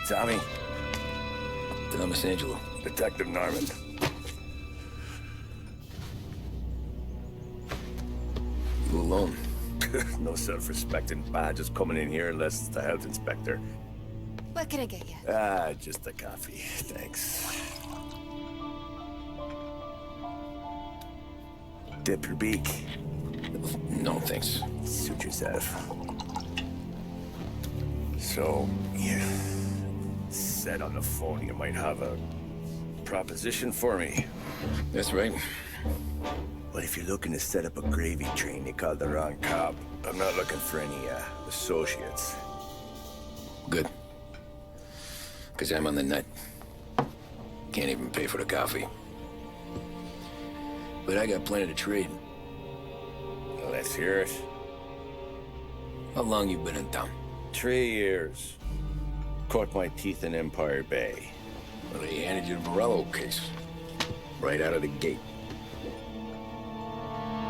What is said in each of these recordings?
Hey, Tommy. Thomas Angelo. Detective Norman. You alone? No self-respecting badges coming in here unless it's the health inspector. What can I get you? Just a coffee. Thanks. Dip your beak. No, thanks. Suit yourself. So, you said on the phone you might have a proposition for me. That's right. Well, if you're looking to set up a gravy train, you called the wrong cop. I'm not looking for any, associates. Good. Because I'm on the net. Can't even pay for the coffee. But I got plenty to trade. Well, let's hear it. How long you been in town? 3 years. Caught my teeth in Empire Bay. Well, they handed you the Morello case. Right out of the gate.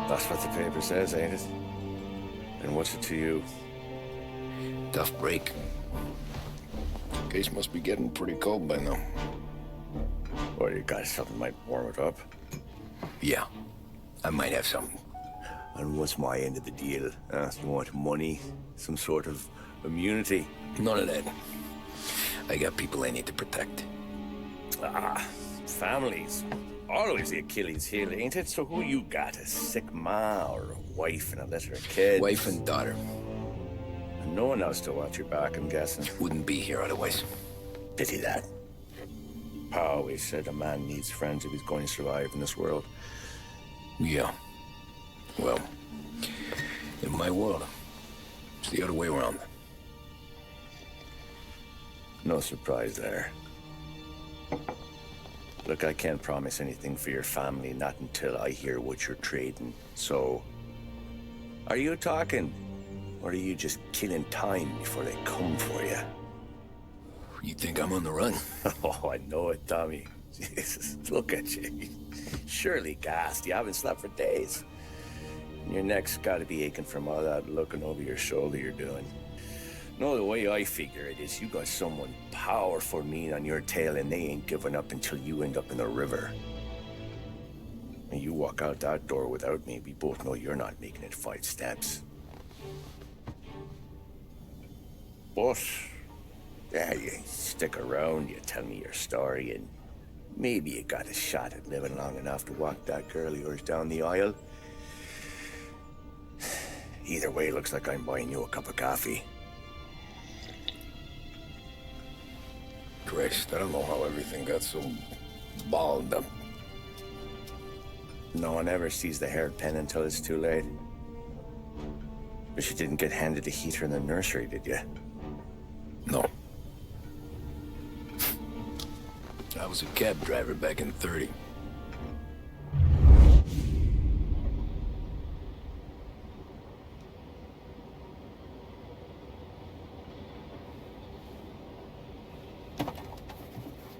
That's what the paper says, ain't it? And what's it to you? Tough break. Case must be getting pretty cold by now. Or you got something might warm it up? Yeah, I might have something. And what's my end of the deal? You want money? Some sort of immunity? None of that. I got people I need to protect. Families. Always the Achilles heel, ain't it? So who you got? A sick ma or a wife and a litter of kids? Wife and daughter. And no one else to watch your back, I'm guessing. Wouldn't be here otherwise. Pity that. Pa always said a man needs friends if he's going to survive in this world. Yeah. Well, in my world, it's the other way around. No surprise there. Look, I can't promise anything for your family, not until I hear what you're trading. So, are you talking? Or are you just killing time before they come for you? You think I'm on the run? Oh, I know it, Tommy. Jesus, look at you. Surely gassed. You haven't slept for days. Your neck's got to be aching from all that looking over your shoulder you're doing. No, the way I figure it is you got someone powerful mean on your tail and they ain't giving up until you end up in the river. And you walk out that door without me, we both know you're not making it 5 steps. But, yeah, you stick around, you tell me your story, and maybe you got a shot at living long enough to walk that girl of yours down the aisle. Either way, looks like I'm buying you a cup of coffee. Christ, I don't know how everything got so balled up. No one ever sees the hairpin until it's too late. But you didn't get handed a heater in the nursery, did you? No. I was a cab driver back in '30.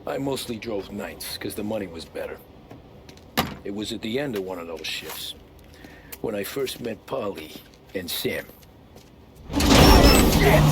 I mostly drove nights, because the money was better. It was at the end of one of those shifts, when I first met Polly and Sam. Shit!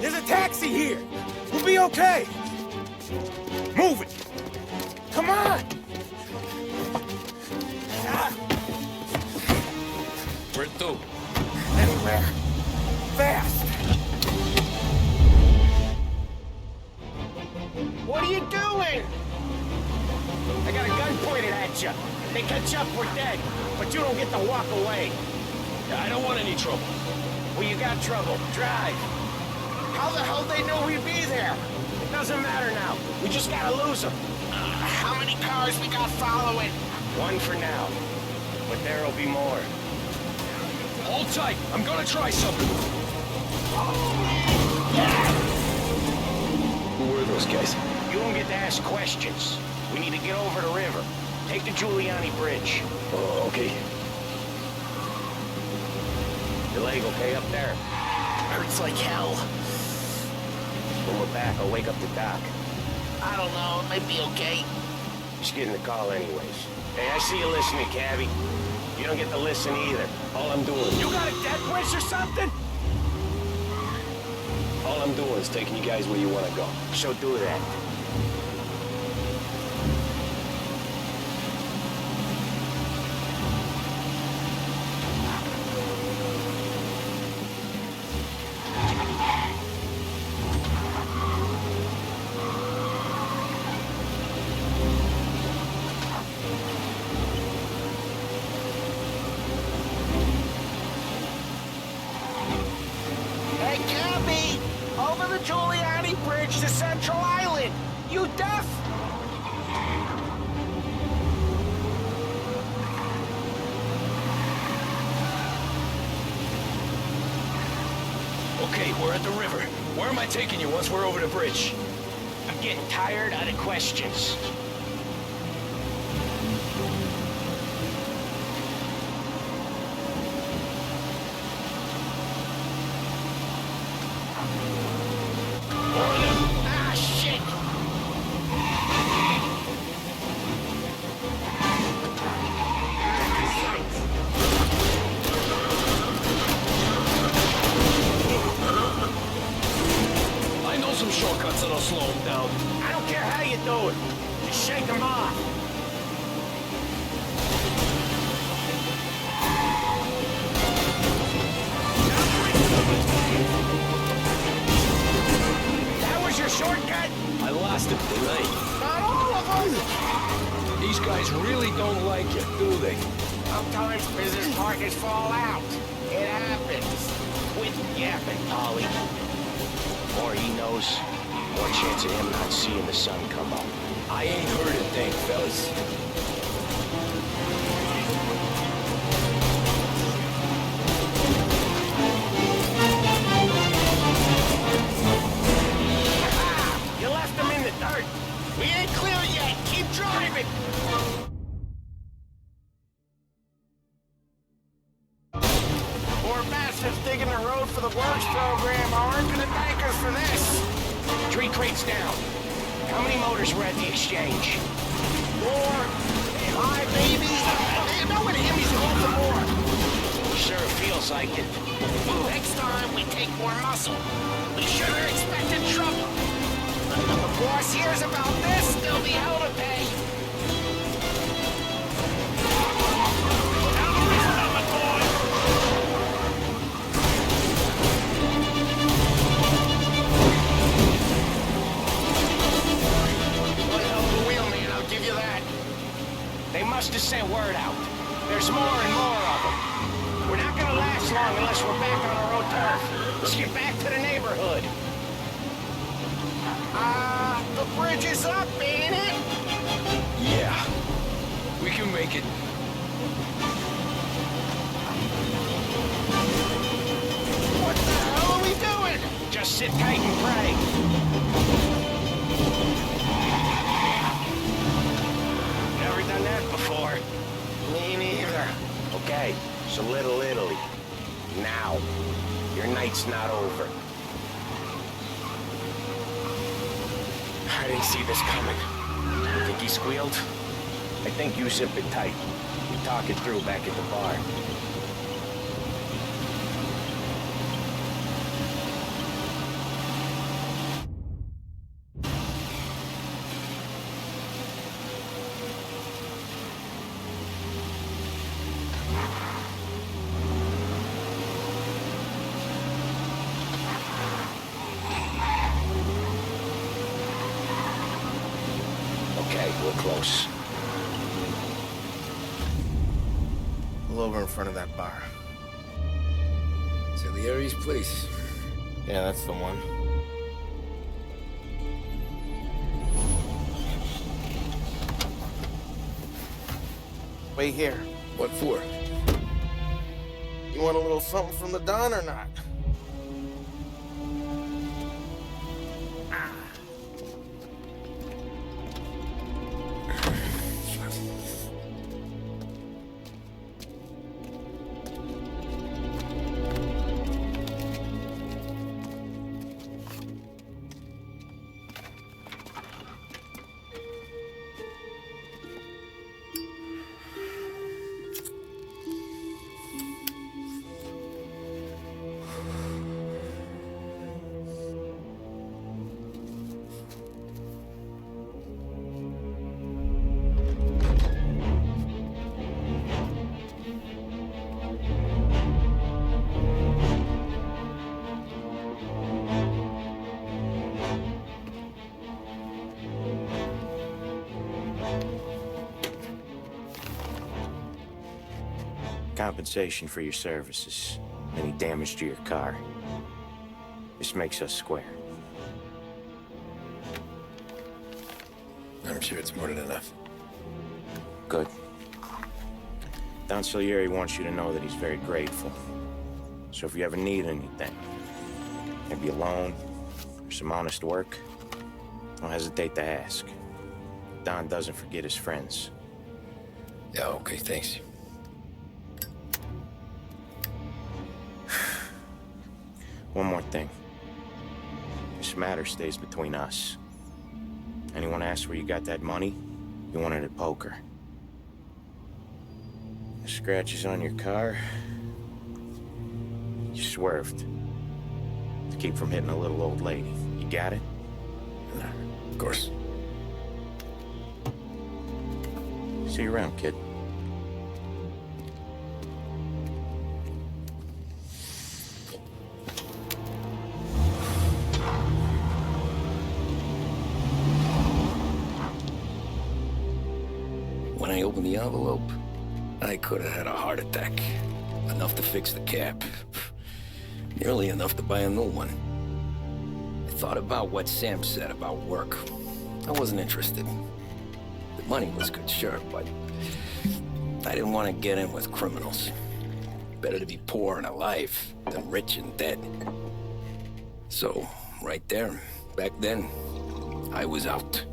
There's a taxi here. We'll be okay. Move it. Come on. Where to? Anywhere. Fast. What are you doing? I got a gun pointed at you. They catch up, we're dead. But you don't get to walk away. I don't want any trouble. Well, you got trouble. Drive. How the hell they know we'd be there? It doesn't matter now. We just gotta lose them. How many cars we got following? One for now. But there'll be more. Hold tight. I'm gonna try something. Who were those guys? You won't get to ask questions. We need to get over the river. Take the Giuliani Bridge. Oh, okay. Your leg okay up there? Hurts like hell. When we're back, I'll wake up the doc. I don't know, it might be okay. Just getting the call anyways. Hey, I see you listening, Cabby. You don't get to listen either. All I'm doing... You got a death wish or something? All I'm doing is taking you guys where you want to go. So do that. Hey, Cabby! Over the Giuliani Bridge to Central Island! You deaf? Okay, we're at the river. Where am I taking you once we're over the bridge? I'm getting tired of the questions. Ah, shit! I know some shortcuts that'll slow him down. I don't care how you do it. Just shake them off. That was your shortcut? I lost it tonight. Not all of them! These guys really don't like you, do they? Sometimes business partners fall out. It happens. Quit yapping, Ollie. More he knows, more chance of him not seeing the sun come up. I ain't heard a thing, fellas. Ah, you left him in the dirt. We ain't clear yet! Keep driving! Poor bastards digging the road for the works program aren't gonna thank us for this! 3 crates down. How many motors were at the exchange? 4, 5 maybe? Hey, no one hit me to hold for more! Sure feels like it. Next time, we take more muscle. We should have expected trouble. But if the boss hears about this, there'll be hell to pay. One hell of a wheel, man, I'll give you that. They must have sent word out. There's more and more of them. We're not gonna last long unless we're back on our own turf. Let's get back to the neighborhood. The bridge is up, ain't it? Yeah. We can make it. What the hell are we doing? Just sit tight and pray. Never done that before. Me neither. Okay, so Little Italy. Now. Your night's not over. I didn't see this coming. You think he squealed? I think you zip it tight. We talk it through back at the bar. Okay, we're close. Pull over in front of that bar. Salieri's place. Yeah, that's the one. Wait here. What for? You want a little something from the Don or not? compensation for your services, any damage to your car. This makes us square. I'm sure it's more than enough. Good. Don Salieri wants you to know that he's very grateful. So if you ever need anything, maybe a loan or some honest work, don't hesitate to ask. Don doesn't forget his friends. Yeah, okay, thanks. One more thing. This matter stays between us. Anyone asks where you got that money, you won it at poker. The scratches on your car, you swerved to keep from hitting a little old lady. You got it? Of course. See you around, kid. When I opened the envelope, I could have had a heart attack. Enough to fix the cap. Nearly enough to buy a new one. I thought about what Sam said about work. I wasn't interested. The money was good, sure, but I didn't want to get in with criminals. Better to be poor and alive than rich and dead. So, right there, back then, I was out.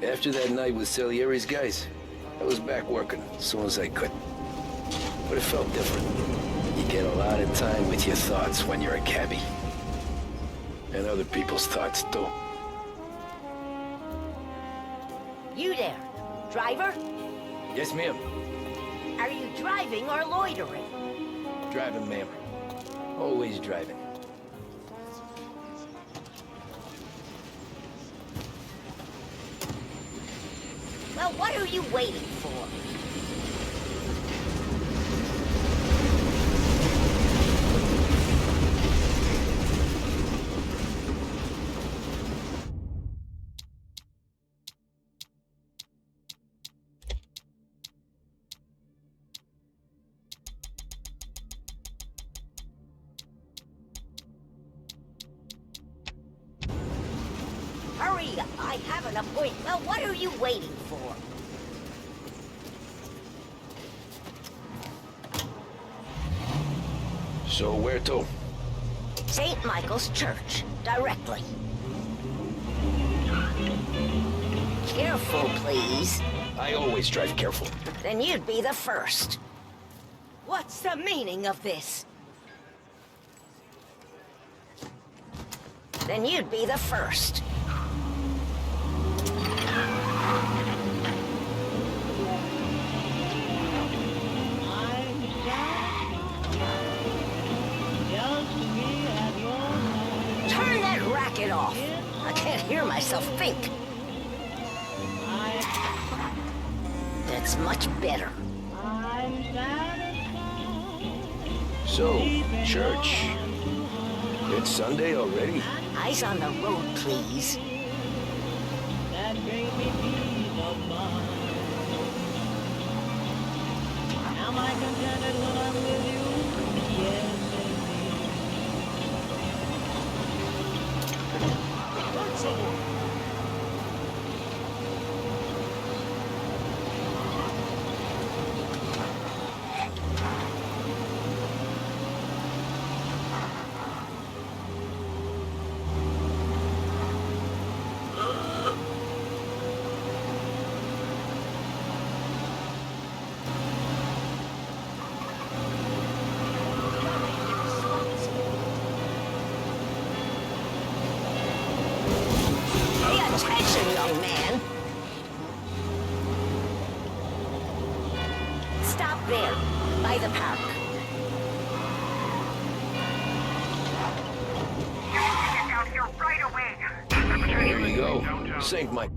After that night with Salieri's guys, I was back working as soon as I could. But it felt different. You get a lot of time with your thoughts when you're a cabbie. And other people's thoughts, too. You there, driver? Yes, ma'am. Are you driving or loitering? Driving, ma'am. Always driving. Well, what are you waiting for? Hurry, I have an appointment. Well, what are you waiting for? So where to? St. Michael's Church, directly. Careful, please. I always drive careful. Then you'd be the first. What's the meaning of this? Then you'd be the first. Turn that racket off. I can't hear myself think. That's much better. So, church. It's Sunday already? Eyes on the road, please. That brings me peace of mind. Am I contented when I'm with you? Yes, there, by the park. You need to get down here right away. Here we go. Save my...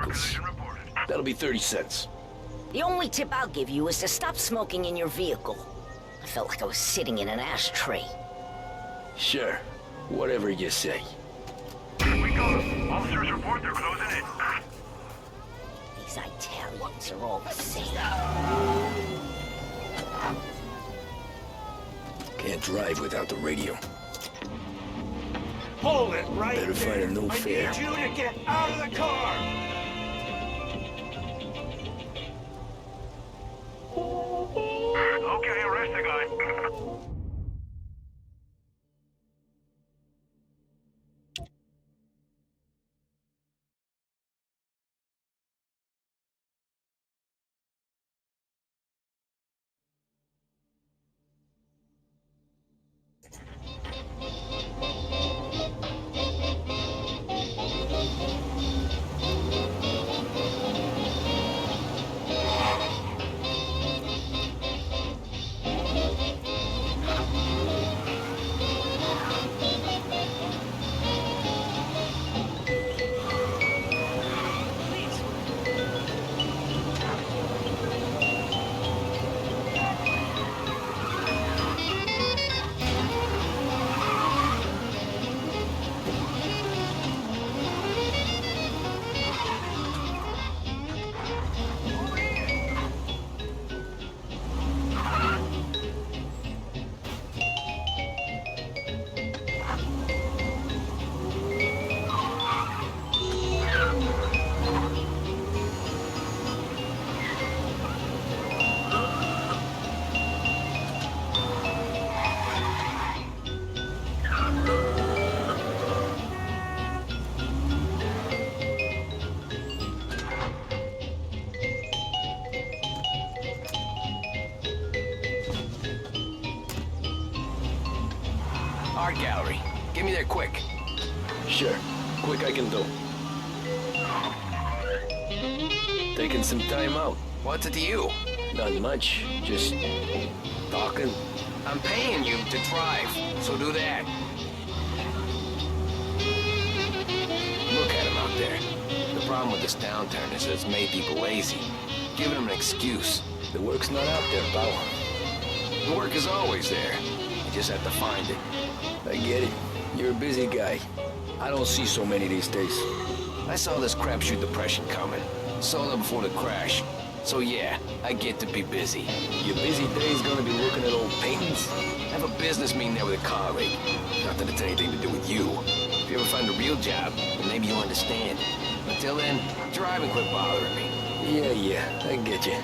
vehicles. That'll be 30 cents. The only tip I'll give you is to stop smoking in your vehicle. I felt like I was sitting in an ashtray. Sure. Whatever you say. We got them. Officers report they're closing in. These Italians are all the same. Can't drive without the radio. Hold it right Better there. find a new fare. I need you to get out of the car. Okay, arrest the guy. Art gallery. Get me there quick. Sure. Quick I can do. Taking some time out. What's it to you? Not much. Just talking. I'm paying you to drive, so do that. Look at him out there. The problem with this downturn is that it's made people lazy. Giving them an excuse. The work's not out there, pal. The work is always there. You just have to find it. I get it. You're a busy guy. I don't see so many these days. I saw this crapshoot depression coming. Saw it before the crash. So yeah, I get to be busy. Your busy day's gonna be looking at old paintings? I have a business meeting there with a colleague. Not that it's anything to do with you. If you ever find a real job, then maybe you'll understand. Until then, drive and quit bothering me. Yeah, I get you.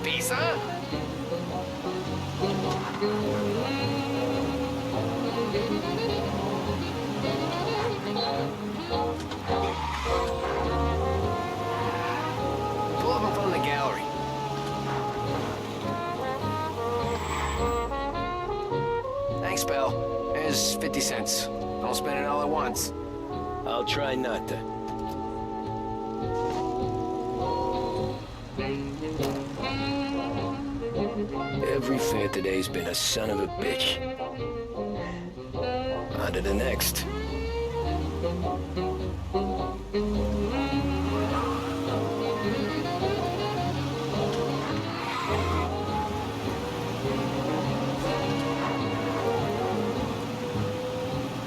Piece, huh? Pull up in front of the gallery. Thanks, pal. There's 50 cents. Don't spend it all at once. I'll try not to. Every fare today's been a son of a bitch. On to the next.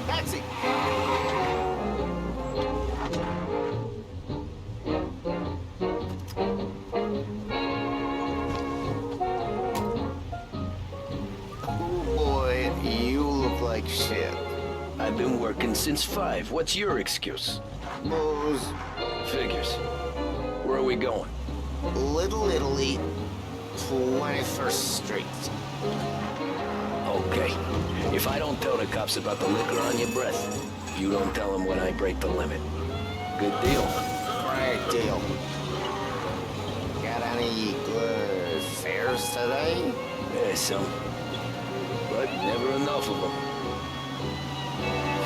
Taxi! Like shit. I've been working since 5. What's your excuse? Booze. Figures. Where are we going? Little Italy, 21st Street. Okay. If I don't tell the cops about the liquor on your breath, you don't tell them when I break the limit. Good deal? Right deal. Got any good fares today? Yeah, some. But never enough of them.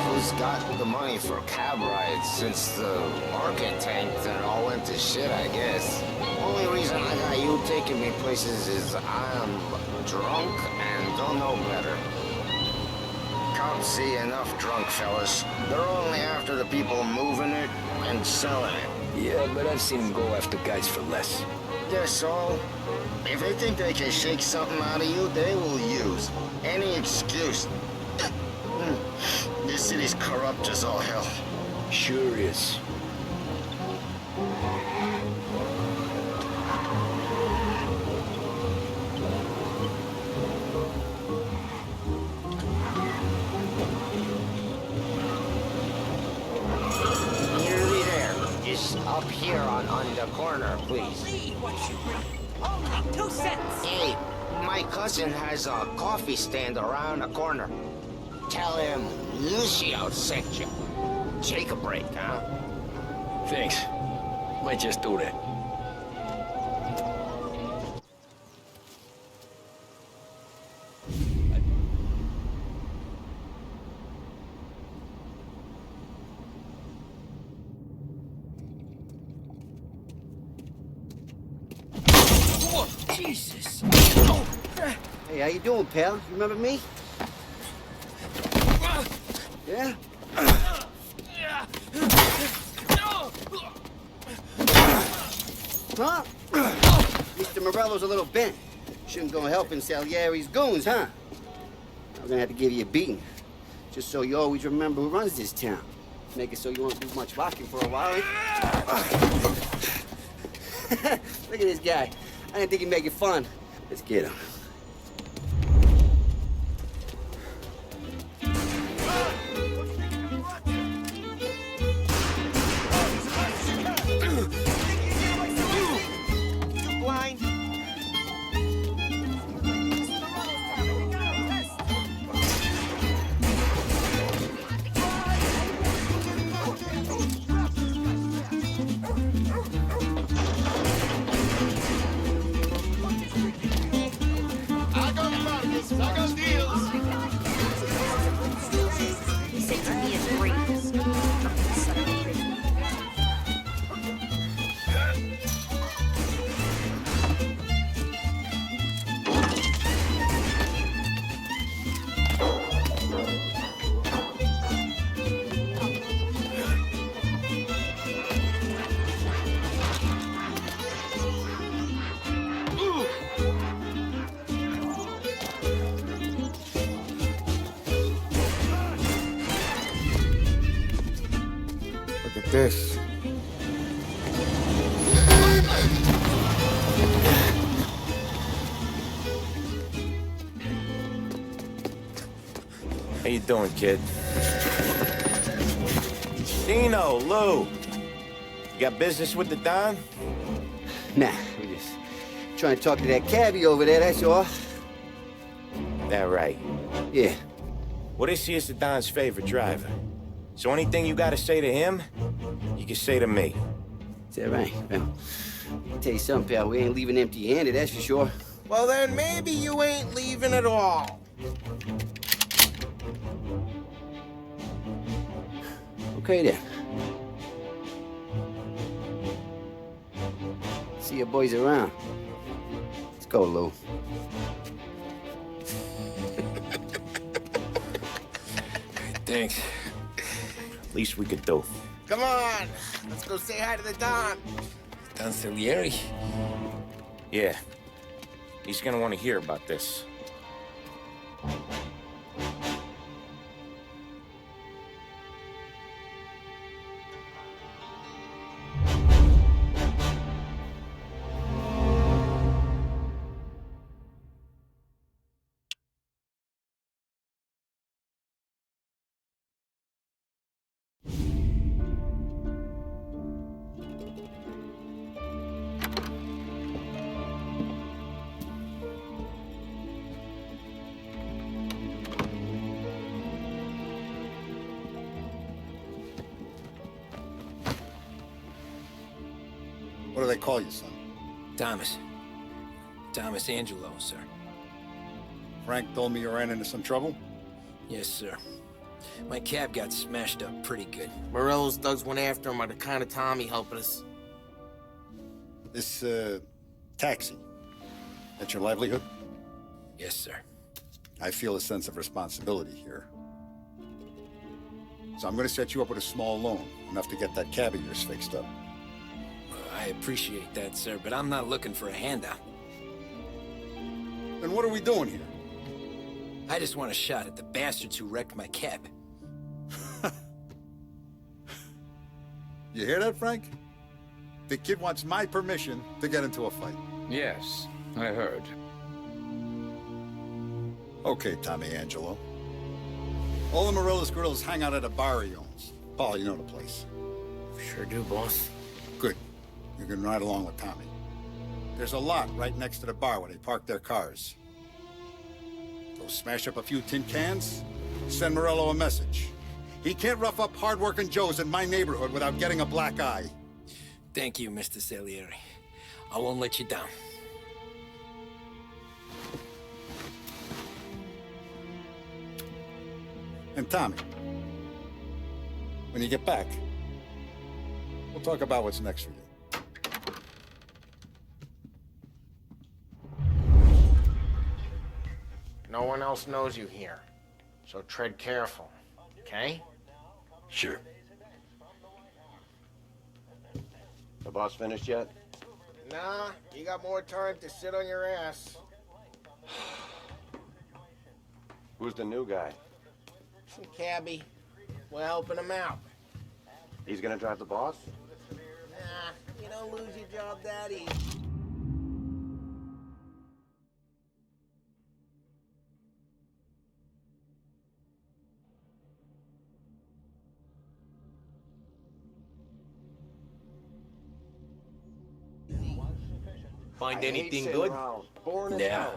Who's got the money for cab rides since the market tanked and all went to shit, I guess? Only reason I got you taking me places is I'm drunk and don't know better. Cops see enough drunk fellas. They're only after the people moving it and selling it. Yeah, but I've seen them go after guys for less. Guess so. If they think they can shake something out of you, they will use any excuse. This city's corrupt as all hell. Sure is. Nearly there. Just up here on the corner, please. Only 2 cents. Hey, my cousin has a coffee stand around the corner. Tell him Lucio sent you. Take a break, huh? Thanks. Might just do that. Jesus. Hey, how you doing, pal? You remember me? Yeah? Huh? Mr. Morello's a little bent. Shouldn't go helping Salieri's goons, huh? I'm gonna have to give you a beating. Just so you always remember who runs this town. Make it so you won't do much walking for a while. Look at this guy. I didn't think he'd make it fun. Let's get him. Look at this. How you doing, kid? Dino, Lou. You got business with the Don? Nah, we just trying to talk to that cabbie over there, that's all. That right. Yeah. Well, this here's the Don's favorite driver. So anything you gotta say to him, you can say to me. Is that right? Well, I can tell you something, pal. We ain't leaving empty-handed, that's for sure. Well, then maybe you ain't leaving at all. Okay, then. See your boys around. Let's go, Lou. Thanks. Least we could do. Come on, let's go say hi to the Don. Don Salieri? Yeah. He's gonna want to hear about this. do they call you, son? Thomas. Thomas Angelo, sir. Frank told me you ran into some trouble? Yes, sir. My cab got smashed up pretty good. Morello's thugs went after him on account of Tommy helping us. This, taxi, that's your livelihood? Yes, sir. I feel a sense of responsibility here. So I'm gonna set you up with a small loan, enough to get that cab of yours fixed up. I appreciate that, sir, but I'm not looking for a handout. Then what are we doing here? I just want a shot at the bastards who wrecked my cab. You hear that, Frank? The kid wants my permission to get into a fight. Yes, I heard. Okay, Tommy Angelo. All the Morello's girls hang out at a bar he owns. Paul, you know the place. Sure do, boss. Good. You can ride along with Tommy. There's a lot right next to the bar where they park their cars. Go smash up a few tin cans, send Morello a message. He can't rough up hard-working Joes in my neighborhood without getting a black eye. Thank you, Mr. Salieri. I won't let you down. And Tommy, when you get back, we'll talk about what's next for you. No one else knows you here, so tread careful, okay? Sure. The boss finished yet? Nah, you got more time to sit on your ass. Who's the new guy? Some cabbie. We're helping him out. He's gonna drive the boss? Nah, you don't lose your job that easy. Find anything good? Yeah,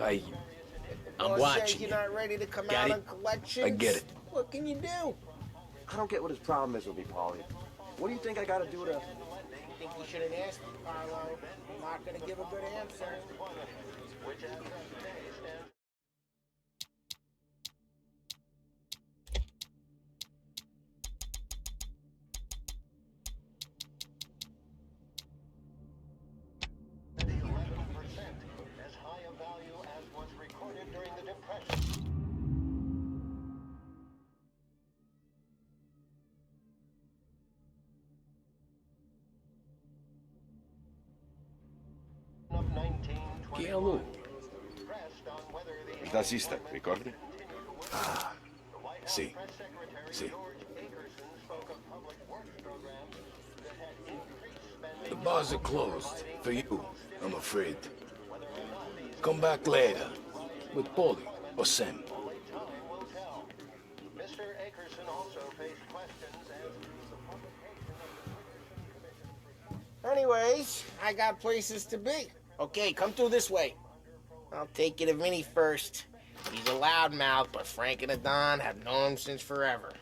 I'm watching You're you. not ready to come Got out it? on collections? I get it. What can you do? I don't get what his problem is with me, Paulie. What do you think I gotta do to... I think you should have asked me, Carlo. I'm not gonna give a good answer. Chi è lui? Il tassista, ricordi? Ah, sì, sì. The bars are closed. For you, I'm afraid. Come back later. With Paulie or Sam. Anyways, I got places to be. Okay, come through this way. I'll take you to Vinny first. He's a loudmouth, but Frank and the Don have known him since forever.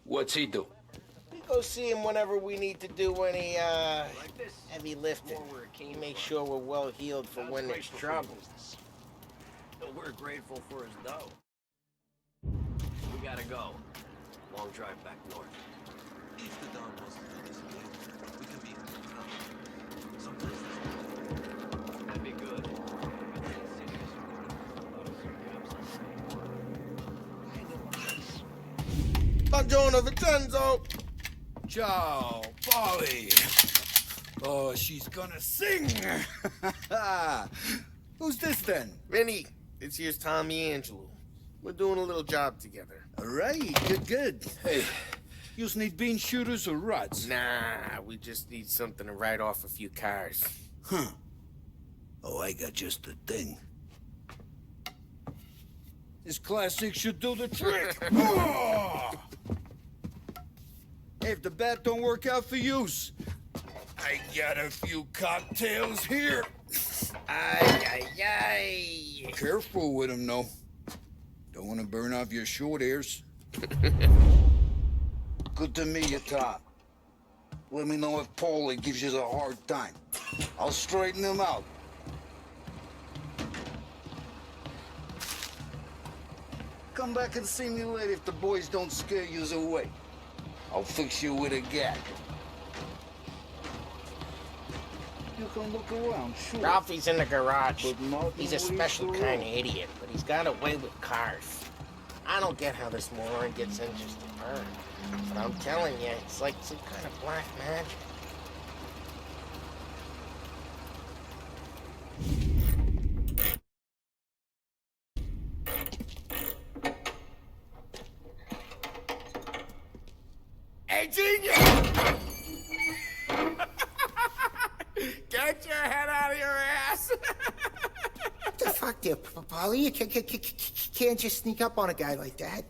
What's he do? We go see him whenever we need to do any, heavy lifting. He makes sure we're well healed for when there's trouble. We're grateful for his dough. We gotta go. Long drive back north. If the Don wants to do this again, we can be in trouble. Sometimes That'd be good. Buongiorno, Vincenzo! Ciao, Polly. Oh, she's gonna sing. Who's this then? Vinny, this here's Tommy Angelo. We're doing a little job together. All right, good. Hey, you need bean shooters or rods? Nah, we just need something to write off a few cars. Huh. Oh, I got just the thing. This classic should do the trick. Oh! Hey, if the bat don't work out for use, I got a few cocktails here. Ay. Careful with them, though. Don't want to burn off your short hairs. Good to meet you, Tom. Let me know if Paulie gives you a hard time. I'll straighten him out. Come back and see me later if the boys don't scare you away. I'll fix you with a gag. You can look around, sure. Ralphie's in the garage. He's a special kind of idiot, but he's got a way with cars. I don't get how this moron gets interested in her. But I'm telling you, it's like some kind of black magic. Hey, genius! Get your head out of your ass! What the fuck there, Paulie? You can't just sneak up on a guy like that.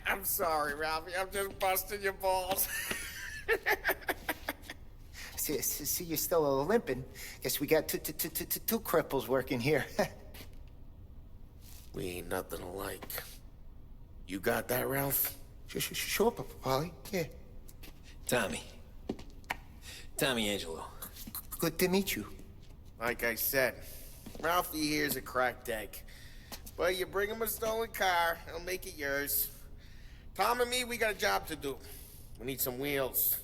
I'm sorry, Ralphie. I'm just busting your balls. See, you're still limping. Guess we got two cripples working here. We ain't nothing alike. You got that, Ralph? Sure, Paulie. Yeah. Tommy. Tommy Angelo. Good to meet you. Like I said, Ralphie here's a cracked egg. But you bring him a stolen car, he'll make it yours. Tom and me, we got a job to do. We need some wheels.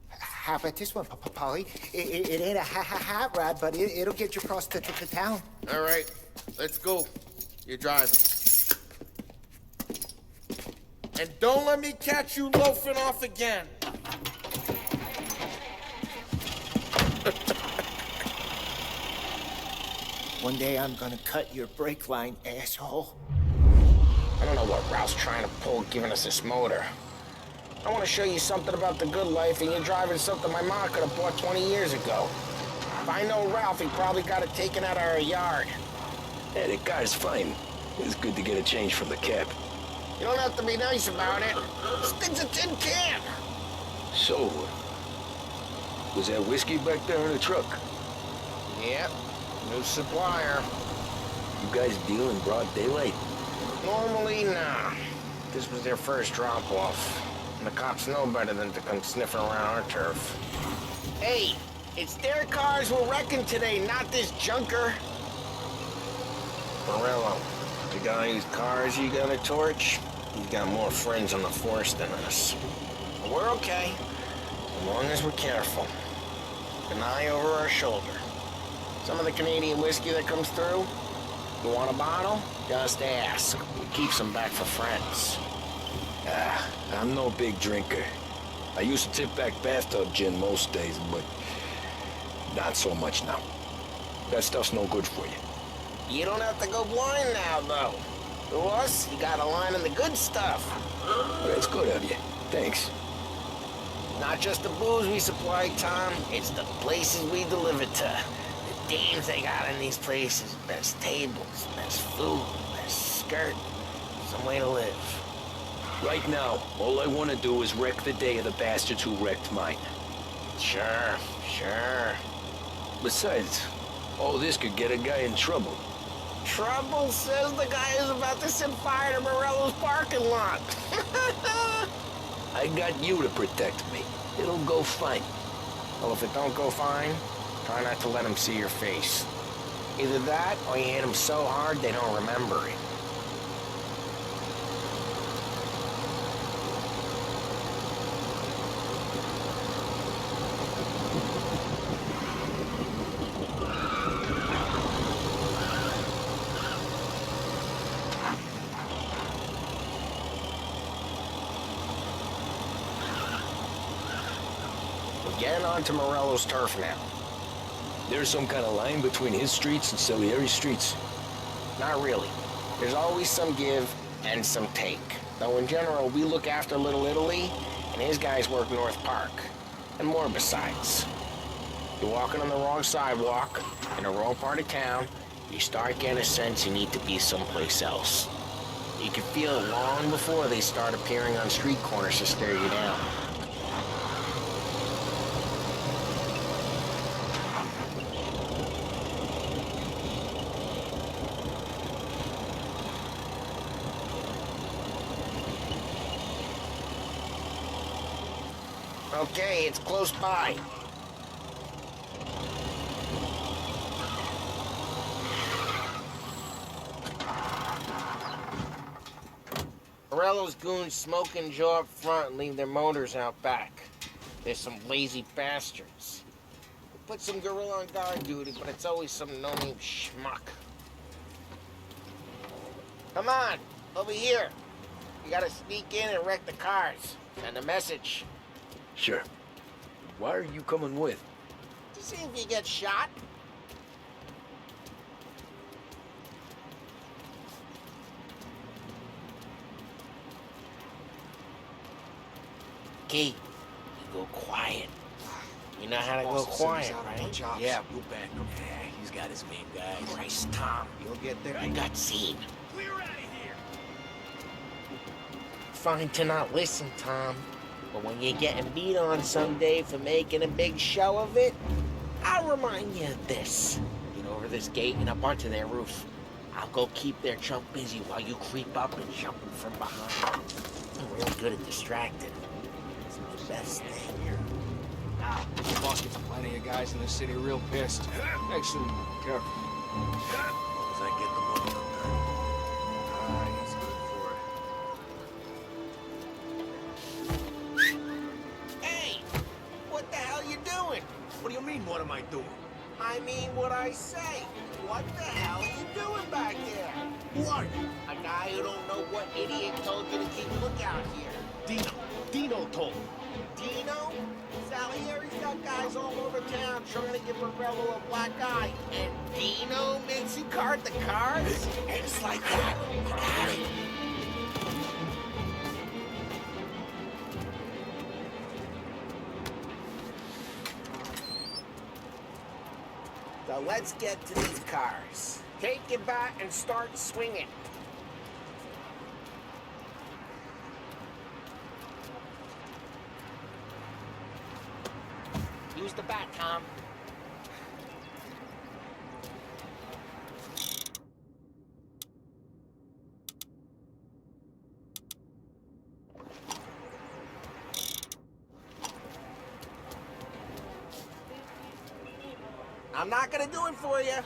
How about this one, Paulie? It ain't a hot rod, but it'll get you across to town. All right, let's go. You're driving. And don't let me catch you loafing off again. One day I'm gonna cut your brake line, asshole. I don't know what Ralph's trying to pull giving us this motor. I want to show you something about the good life, and you're driving something my mom could have bought 20 years ago. If I know Ralph, he probably got it taken out of our yard. Yeah, the car's fine. It's good to get a change from the cab. You don't have to be nice about it. This thing's a tin can. So, was that whiskey back there in the truck? Yep, new supplier. You guys deal in broad daylight? Normally, nah. This was their first drop-off. And the cops know better than to come sniffing around our turf. Hey, it's their cars we're wrecking today, not this junker. Morello, the guy whose cars you got a torch, he's got more friends on the force than us. But we're okay, as long as we're careful. An eye over our shoulder. Some of the Canadian whiskey that comes through, you want a bottle? Just ask. We keep some back for friends. I'm no big drinker. I used to tip back bathtub gin most days, but not so much now. That stuff's no good for you. You don't have to go blind now, though. To us, you got a line of the good stuff. That's good of you. Thanks. Not just the booze we supply, Tom. It's the places we deliver to. The dames they got in these places. Best tables, best food, best skirt. Some way to live. Right now, all I want to do is wreck the day of the bastards who wrecked mine. Sure. Besides, all this could get a guy in trouble. Trouble says the guy is about to set fire to Morello's parking lot. I got you to protect me. It'll go fine. Well, if it don't go fine, try not to let them see your face. Either that, or you hit them so hard they don't remember it. Getting onto Morello's turf now. There's some kind of line between his streets and Salieri's streets? Not really. There's always some give and some take. Though in general, we look after Little Italy, and his guys work North Park. And more besides. You're walking on the wrong sidewalk, in the wrong part of town, you start getting a sense you need to be someplace else. You can feel it long before they start appearing on street corners to stare you down. Okay, it's close by. Morello's goons smoke and jaw up front and leave their motors out back. They're some lazy bastards. We put some gorilla on guard duty, but it's always some no-name schmuck. Come on, over here. You gotta sneak in and wreck the cars. Send a message. Sure. Why are you coming with? To see if you get shot. Key, you go quiet. You know how to go quiet, right? Yeah, we'll back him. Yeah, he's got his main guys. Christ, Tom, you'll get there. I got seen. Clear out of here! Fine to not listen, Tom. But when you're getting beat on someday for making a big show of it, I'll remind you of this. Get over this gate and up onto their roof. I'll go keep their chump busy while you creep up and jump him from behind. I'm real good at distracting. It's my best thing. The boss gets plenty of guys in the city real pissed. Actually, careful. As I get the money on that. He's good for it. Hey! What the hell you doing? What do you mean, what am I doing? I mean what I say. What the hell are you doing back there? Who are you? A guy who don't know what idiot told you to keep a lookout here. Dino told me. Dino? Salieri's got guys all over town trying to give Morello a black eye. And Dino makes you cart the cars? It's like that. You got it. So let's get to these cars. Take your bat and start swinging. Use the bat, Tom. I'm not gonna do it for you.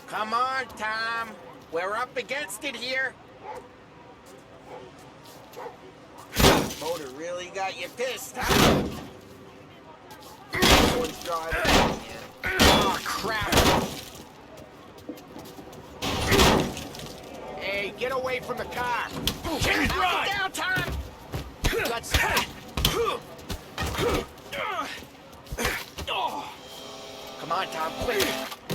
Come on, Tom. We're up against it here. Motor really got you pissed, huh? One's driving. Oh, crap. Hey, get away from the car. Knock it down, Tom. Let's... Come on, Tom, quick.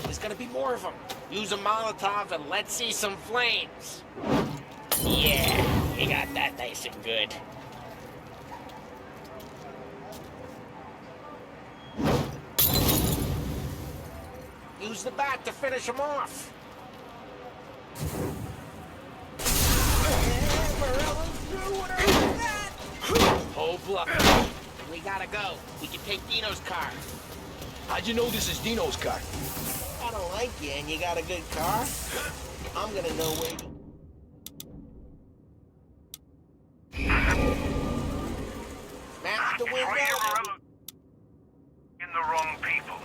There's gonna be more of them. Use a Molotov and let's see some flames. Yeah, you got that nice and good. Use the bat to finish them off. Whole block. We gotta go. We can take Dino's car. How'd you know this is Dino's car? I don't like you and you got a good car. I'm gonna know where you... Smash the window. In the wrong people.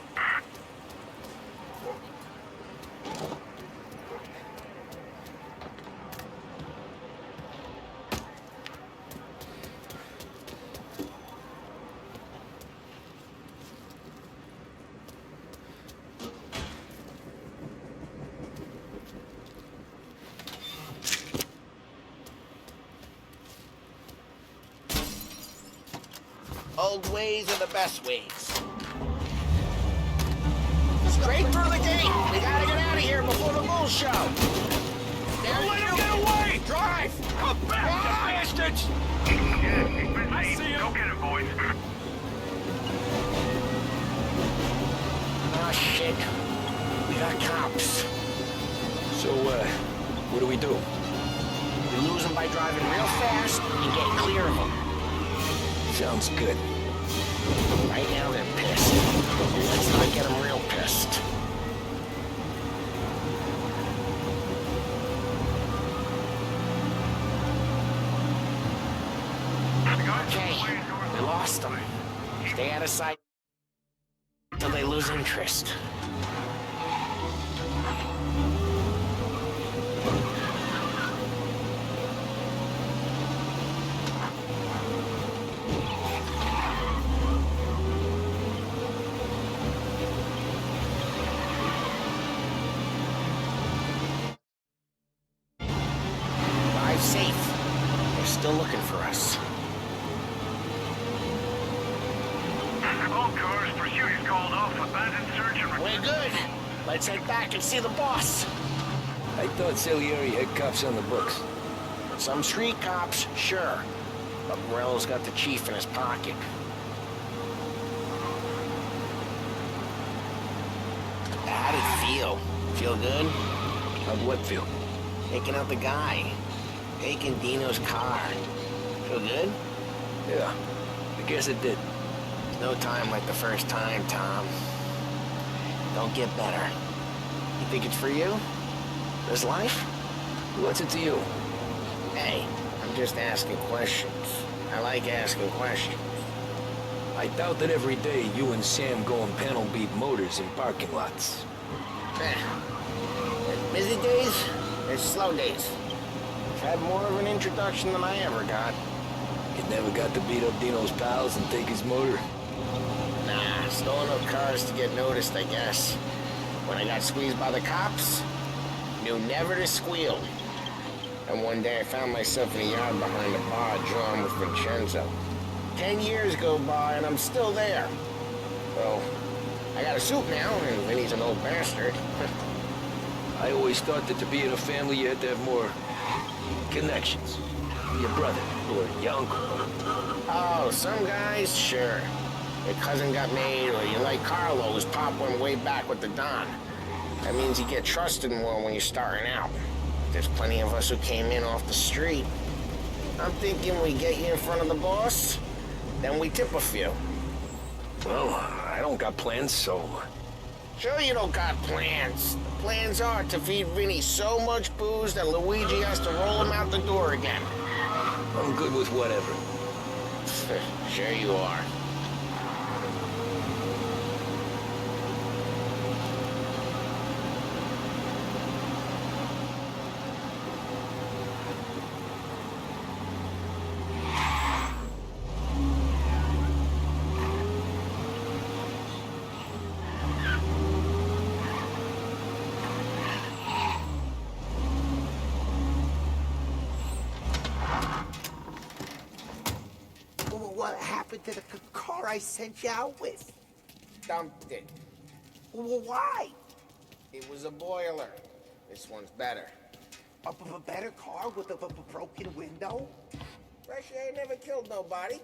Old ways are the best ways. Straight through the gate. We gotta get out of here before the bull show. Don't let him get away. Drive. Come back, you bastards. Yeah, he's been seen. Go get him, boys. Oh, shit. We got cops. So, what do we do? We lose them by driving real fast and get clear of them. Sounds good. Right now they're pissed. Let's not get them real pissed. lost them. Stay out of sight till they lose interest. Drive safe. They're still looking for us. All cars, pursuit is called off. Abandoned search and... We're good. Let's head back and see the boss. I thought Salieri had cops on the books. Some street cops, sure. But Morello's got the chief in his pocket. How'd it feel? Feel good? How'd what feel? Taking out the guy. Taking Dino's car. Feel good? Yeah, I guess it did. No time like the first time, Tom. Don't get better. You think it's for you? This life? What's it to you? Hey, I'm just asking questions. I like asking questions. I doubt that every day you and Sam go and panel beat motors in parking lots. There's busy days, there's slow days. I've had more of an introduction than I ever got. You never got to beat up Dino's pals and take his motor? Nah, stole enough cars to get noticed, I guess. When I got squeezed by the cops, knew never to squeal. And one day I found myself in a yard behind a bar drawn with Vincenzo. 10 years go by and I'm still there. So, I got a suit now, and Vinny's an old bastard. I always thought that to be in a family you had to have more connections. Your brother, or your uncle. Oh, some guys, sure. Your cousin got made, or you like Carlo's pop went way back with the Don. That means you get trusted more when you're starting out. There's plenty of us who came in off the street. I'm thinking we get you in front of the boss, then we tip a few. Well, I don't got plans, so... Sure you don't got plans. The plans are to feed Vinny so much booze that Luigi has to roll him out the door again. I'm good with whatever. Sure you are. What happened to the car I sent you out with? Dumped it. Well, why? It was a boiler. This one's better. A better car with a broken window? Fresh air never killed nobody.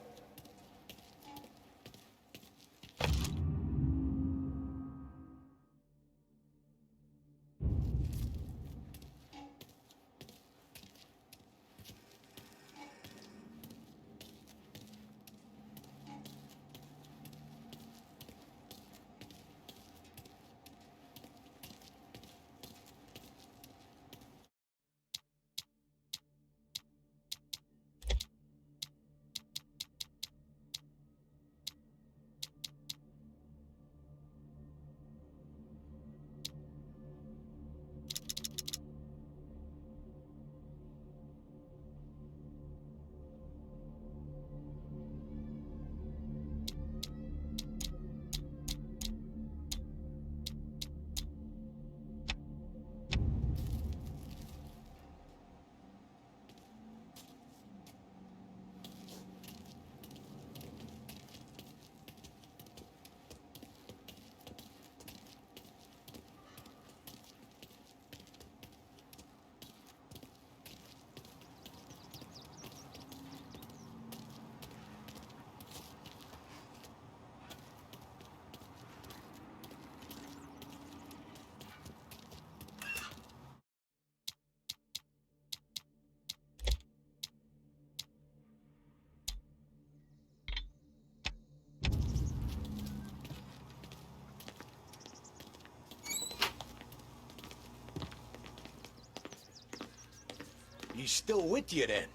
He's still with you then?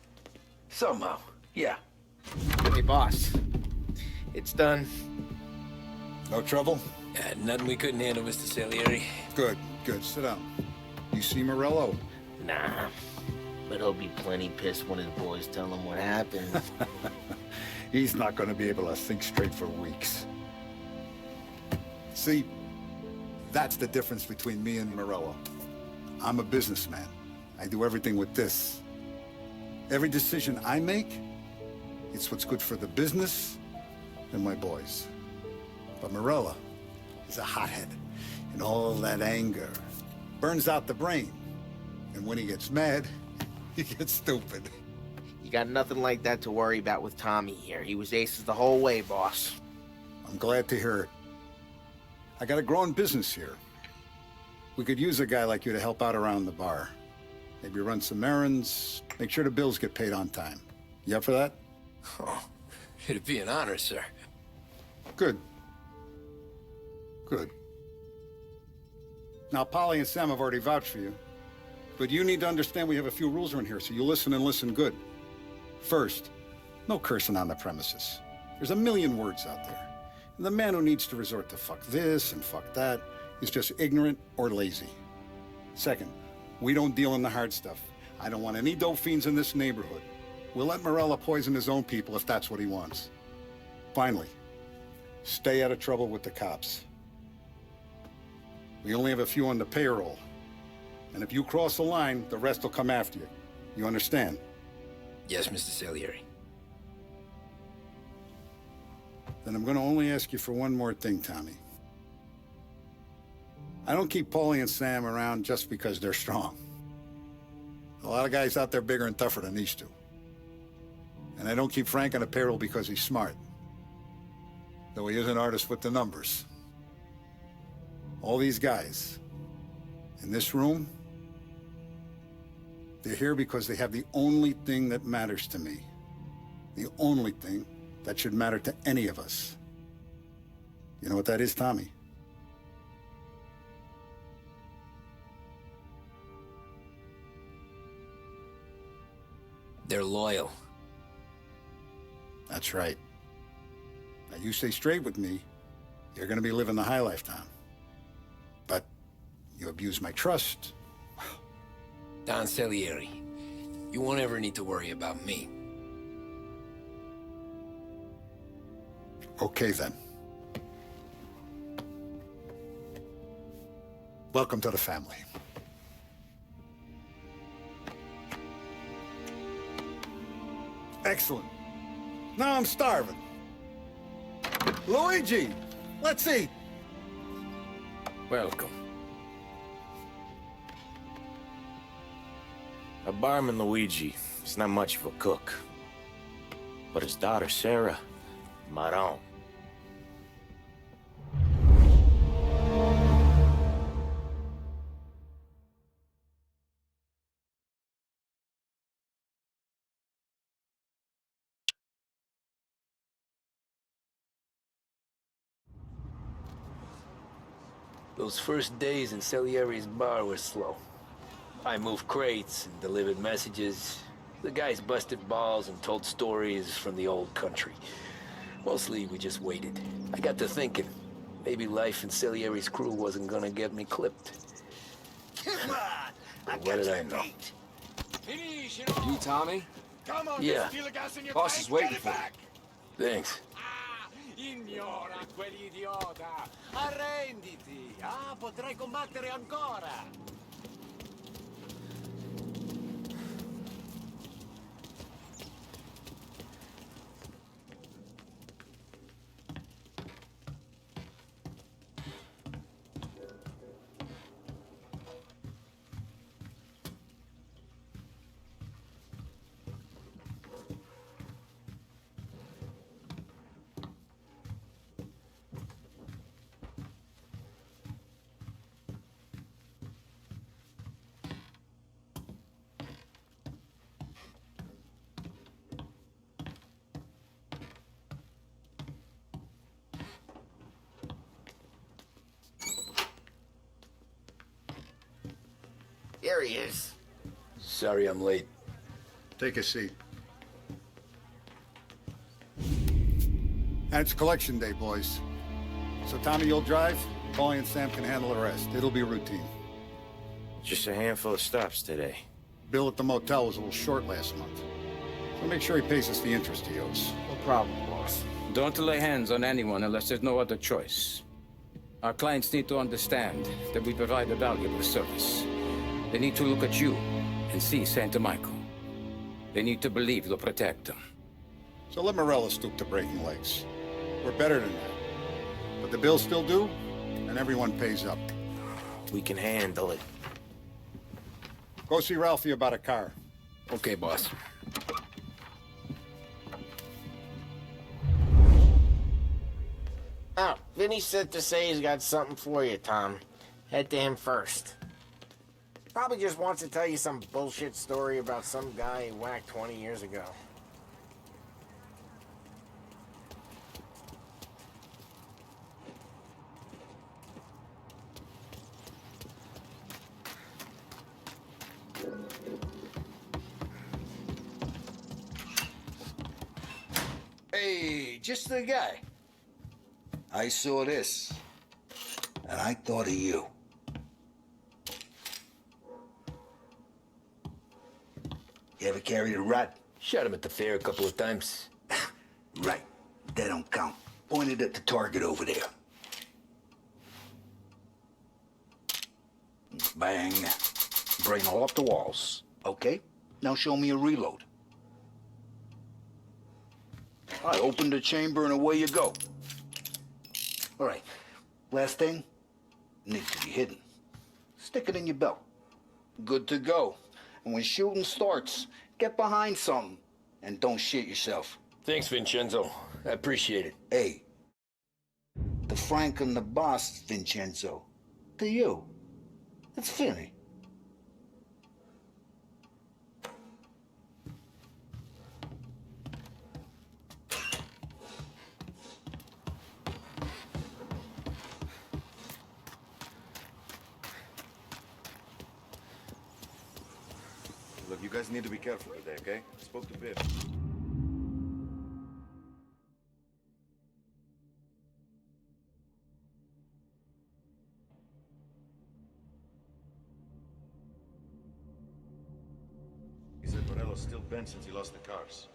Somehow, yeah. Hey, boss. It's done. No trouble? Nothing we couldn't handle, Mr. Salieri. Good, good. Sit down. You see Morello? Nah. But he'll be plenty pissed when his boys tell him what happened. He's not going to be able to think straight for weeks. See, that's the difference between me and Morello. I'm a businessman. I do everything with this. Every decision I make, it's what's good for the business and my boys. But Morello is a hothead, and all that anger burns out the brain. And when he gets mad, he gets stupid. You got nothing like that to worry about with Tommy here. He was aces the whole way, boss. I'm glad to hear it. I got a growing business here. We could use a guy like you to help out around the bar. Maybe run some errands, make sure the bills get paid on time. You up for that? Oh, it'd be an honor, sir. Good. Good. Now, Polly and Sam have already vouched for you. But you need to understand we have a few rules around here, so you listen and listen good. First, no cursing on the premises. There's a million words out there. And the man who needs to resort to fuck this and fuck that is just ignorant or lazy. Second, we don't deal in the hard stuff. I don't want any dope fiends in this neighborhood. We'll let Morello poison his own people if that's what he wants. Finally, stay out of trouble with the cops. We only have a few on the payroll. And if you cross the line, the rest will come after you. You understand? Yes, Mr. Salieri. Then I'm going to only ask you for one more thing, Tommy. I don't keep Paulie and Sam around just because they're strong. A lot of guys out there bigger and tougher than these two. And I don't keep Frank on the payroll because he's smart. Though he is an artist with the numbers. All these guys in this room, they're here because they have the only thing that matters to me. The only thing that should matter to any of us. You know what that is, Tommy? They're loyal. That's right. Now you stay straight with me, you're gonna be living the high life, Tom. But you abuse my trust. Don Salieri, you won't ever need to worry about me. Okay, then. Welcome to the family. Excellent. Now I'm starving. Luigi, let's eat. Welcome. A barman Luigi is not much of a cook. But his daughter Sarah, Maron. Those first days in Salieri's bar were slow. I moved crates and delivered messages. The guys busted balls and told stories from the old country. Mostly, we just waited. I got to thinking, maybe life in Salieri's crew wasn't gonna get me clipped. Come on! But what did I know? You, Tommy? Come on, Yeah. Boss is waiting for you. Thanks. Ignora quell'idiota! Arrenditi! Ah, potrai combattere ancora! There he is. Sorry I'm late. Take a seat. And it's collection day, boys. So Tommy, you'll drive. Paulie and Sam can handle the rest. It'll be routine. Just a handful of stops today. Bill at the motel was a little short last month. So make sure he pays us the interest he owes. No problem, boss. Don't lay hands on anyone unless there's no other choice. Our clients need to understand that we provide a valuable service. They need to look at you and see Santa Michael. They need to believe you'll protect them. So let Morello stoop to breaking legs. We're better than that. But the bills still due, and everyone pays up. We can handle it. Go see Ralphie about a car. Okay, boss. Oh, Vinny said to say he's got something for you, Tom. Head to him first. Probably just wants to tell you some bullshit story about some guy he whacked 20 years ago. Hey, just the guy. I saw this, and I thought of you. You ever carried a rat? Shot him at the fair a couple of times. Right. That don't count. Pointed at the target over there. Bang. Brain all off the walls. Okay, now show me a reload. I open the chamber and away you go. All right, last thing, needs to be hidden. Stick it in your belt. Good to go. And when shooting starts, get behind something and don't shit yourself. Thanks, Vincenzo. I appreciate it. Hey, the Frank and the boss, Vincenzo. To you, it's Vinny. Look, you guys need to be careful today, okay? I spoke to Biff. He said Morello's still bent since he lost the cars.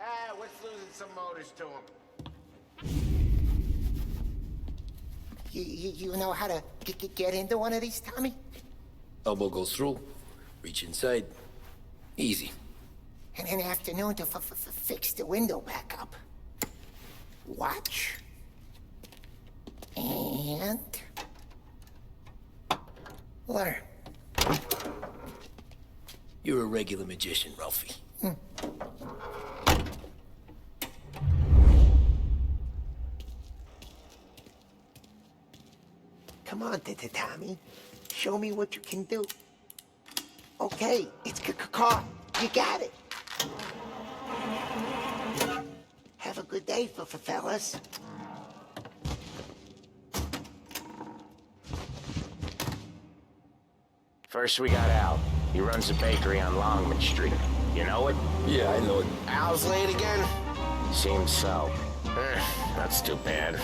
Ah, what's losing some motors to him? You know how to get into one of these, Tommy? Elbow goes through. Reach inside. Easy. And an afternoon to fix the window back up. Watch. And... learn. You're a regular magician, Ralphie. Come on, Tommy. Show me what you can do. Okay, it's caught. You got it. Have a good day, fellas. First we got Al. He runs a bakery on Longman Street. You know it? Yeah, I know it. Al's late again? Seems so. That's too bad.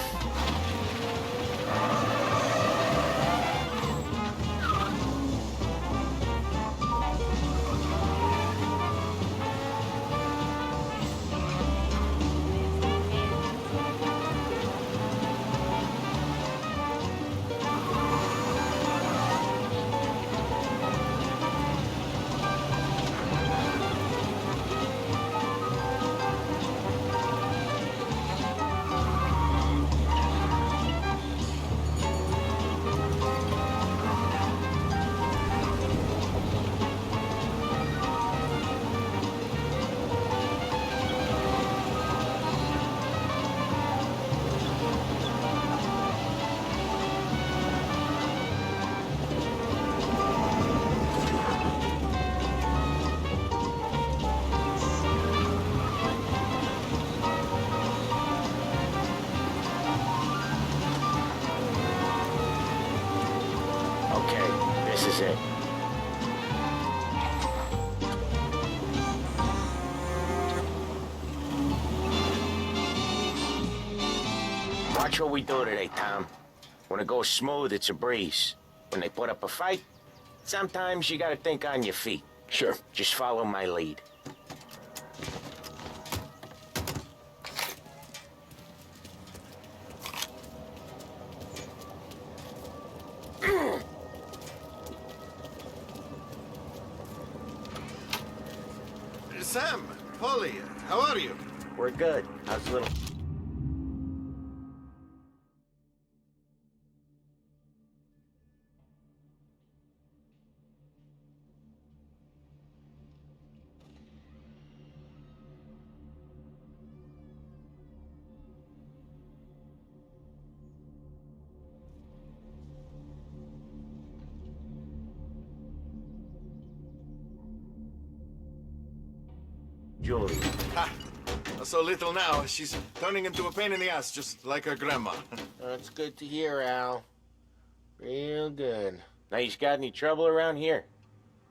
This is it. Watch what we do today, Tom. When it goes smooth, it's a breeze. When they put up a fight, sometimes you gotta think on your feet. Sure. Just follow my lead. Sam, Polly, how are you? We're good. How's little... Julie. Ha! So little now, she's turning into a pain in the ass, just like her grandma. That's good to hear, Al. Real good. Now, you got any trouble around here?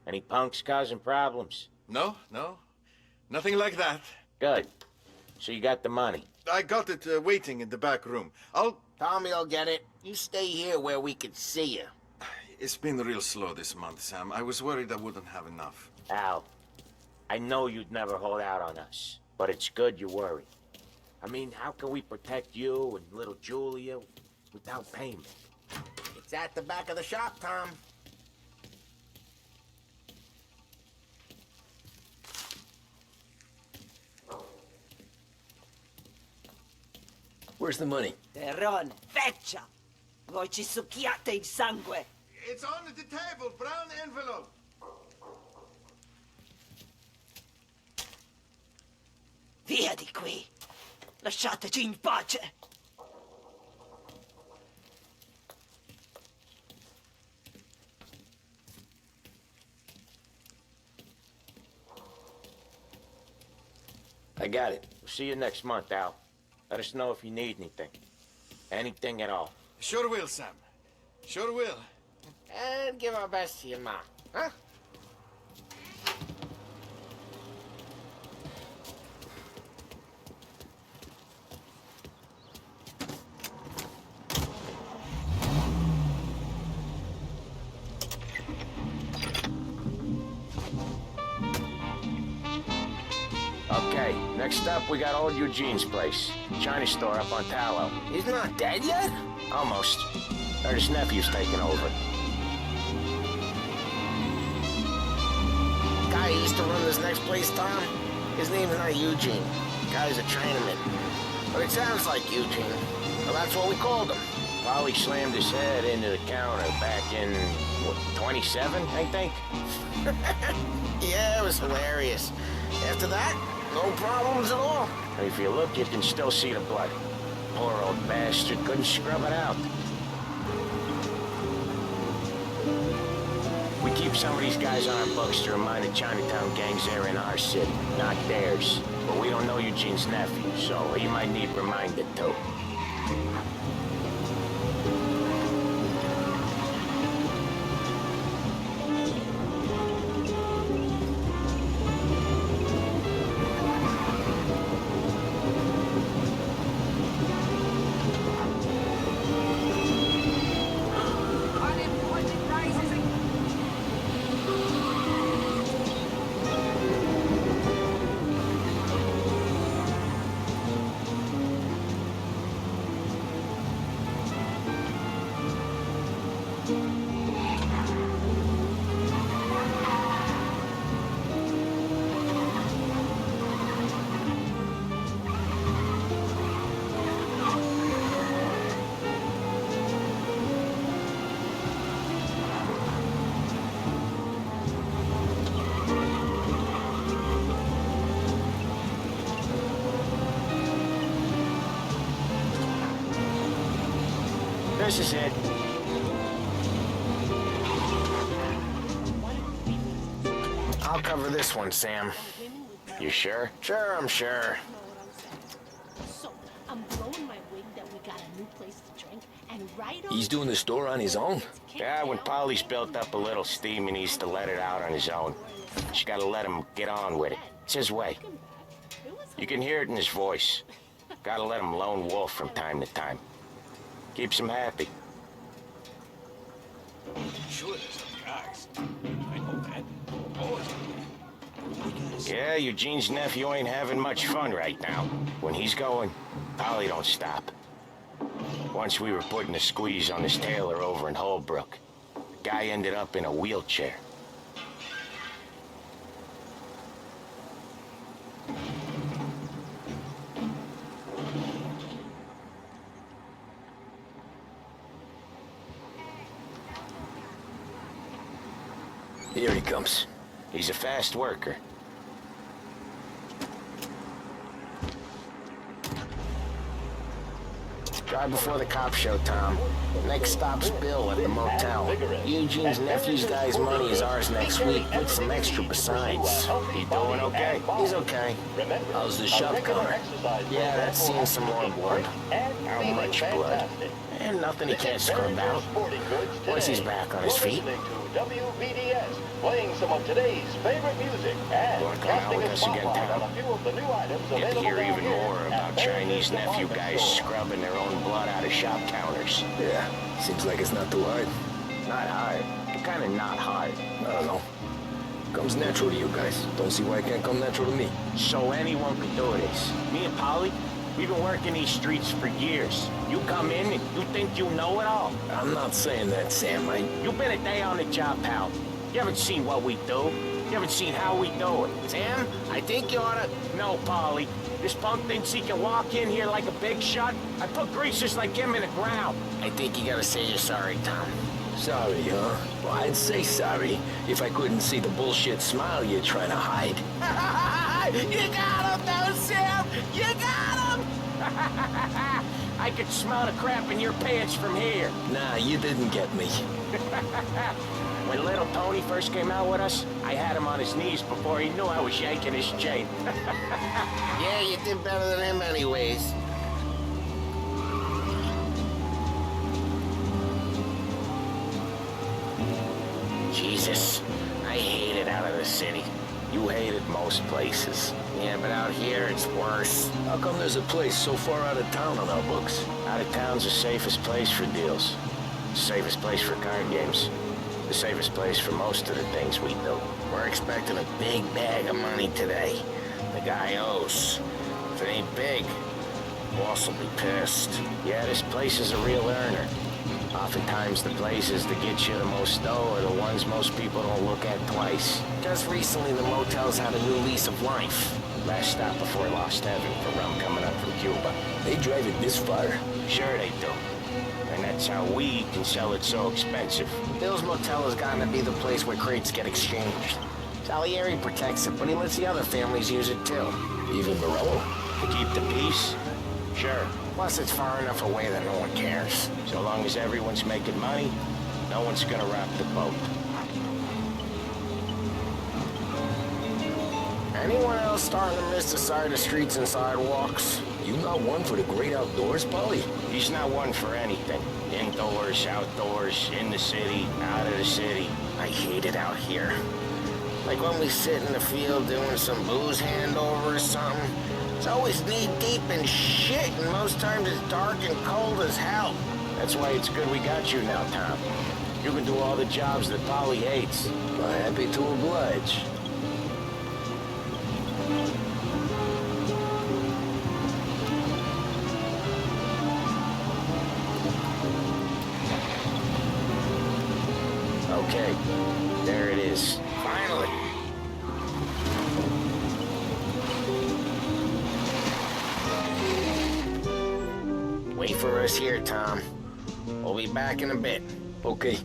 Any punks causing problems? No, nothing like that. Good. So you got the money? I got it waiting in the back room. Tommy will get it. You stay here where we can see you. It's been real slow this month, Sam. I was worried I wouldn't have enough. Al, I know you'd never hold out on us, but it's good you worry. I mean, how can we protect you and little Julia without payment? It's at the back of the shop, Tom. Where's the money? Terrone, feccia! Voi ci succhiate il sangue! It's on the table, brown envelope. Via di qui! Lasciateci in pace! I got it. We'll see you next month, Al. Let us know if you need anything. Anything at all. Sure will, Sam. Sure will. And give our best to your mom, huh? Okay, next up, we got old Eugene's place. China store up on Tallow. He's not dead yet? Almost. Heard his nephew's taking over. Guy who used to run this next place, Tom? His name's not Eugene. Guy's a Chinaman. But it sounds like Eugene. Well, that's what we called him. Polly slammed his head into the counter back in, what, 27, I think? Yeah, it was hilarious. After that, no problems at all. If you look, you can still see the blood. Poor old bastard couldn't scrub it out. We keep some of these guys on our books to remind the Chinatown gangs they're in our city, not theirs. But we don't know Eugene's nephew, so he might need reminded too. This is it. I'll cover this one, Sam. You sure? Sure, I'm sure. So, I'm blowing my wig that we got a new place to drink, and right on... He's doing the store on his own? Yeah, when Polly's built up a little steam, he needs to let it out on his own. She gotta let him get on with it. It's his way. You can hear it in his voice. Gotta let him lone wolf from time to time. Keeps him happy. Sure, there's some guys. I know that. Always. Yeah, Eugene's nephew ain't having much fun right now. When he's going, Polly don't stop. Once we were putting a squeeze on his tailor over in Holbrook. The guy ended up in a wheelchair. Here he comes. He's a fast worker. Drive before the cop show, Tom. Next stop's Bill at the motel. Eugene's nephew's guy's money is ours next week, with some extra besides. He doing okay? He's okay. How's the shop counter? Yeah, that's seeing some more blood. How much blood? And nothing he can't scrub out. Once he's back on his feet. WBDS, playing some of today's favorite music and Wanna come out with us again, Tom? a few of the new items Get to hear even more about Chinese nephew guys scrubbing their own blood out of shop counters. Yeah, seems like it's not too hard. Not hard. Kinda not hard. I don't know. Comes natural to you guys. Don't see why it can't come natural to me. So anyone could do this. Me and Polly, we've been working these streets for years. You come in and you think you know it all. I'm not saying that, Sam. You've been a day on the job, pal. You haven't seen what we do. You haven't seen how we do it. Sam, I think you oughta... No, Polly. This punk thinks he can walk in here like a big shot. I put greasers like him in the ground. I think you gotta say you're sorry, Tom. Sorry, huh? Well, I'd say sorry if I couldn't see the bullshit smile you're trying to hide. You got him, though, Sam! You got him! I could smell the crap in your pants from here. Nah, you didn't get me. When little Tony first came out with us, I had him on his knees before he knew I was yanking his chain. Yeah, you did better than him anyways. Jesus, I hate it out of the city. You hate it most places. Yeah, but out here it's worse. How come there's a place so far out of town on our books? Out of town's the safest place for deals. The safest place for card games. The safest place for most of the things we do. We're expecting a big bag of money today. The guy owes. If it ain't big, boss will be pissed. Yeah, this place is a real earner. Oftentimes the places that get you the most dough are the ones most people don't look at twice. Just recently the motel's had a new lease of life. Last stop before Lost Heaven for rum coming up from Cuba. They drive it this far? Sure they do. And that's how we can sell it so expensive. Bill's Motel has gotten to be the place where crates get exchanged. Salieri protects it, but he lets the other families use it too. Even Morello? To keep the peace? Sure. Plus it's far enough away that no one cares. So long as everyone's making money, no one's gonna rock the boat. Anyone else starting to miss the side of streets and sidewalks? You not one for the great outdoors, Polly? He's not one for anything. Indoors, outdoors, in the city, out of the city. I hate it out here. Like when we sit in the field doing some booze handover or something. It's always knee-deep in shit, and most times it's dark and cold as hell. That's why it's good we got you now, Tom. You can do all the jobs that Polly hates. I'm happy to oblige. Okay, there it is. Finally. Wait for us here, Tom. We'll be back in a bit. Okay.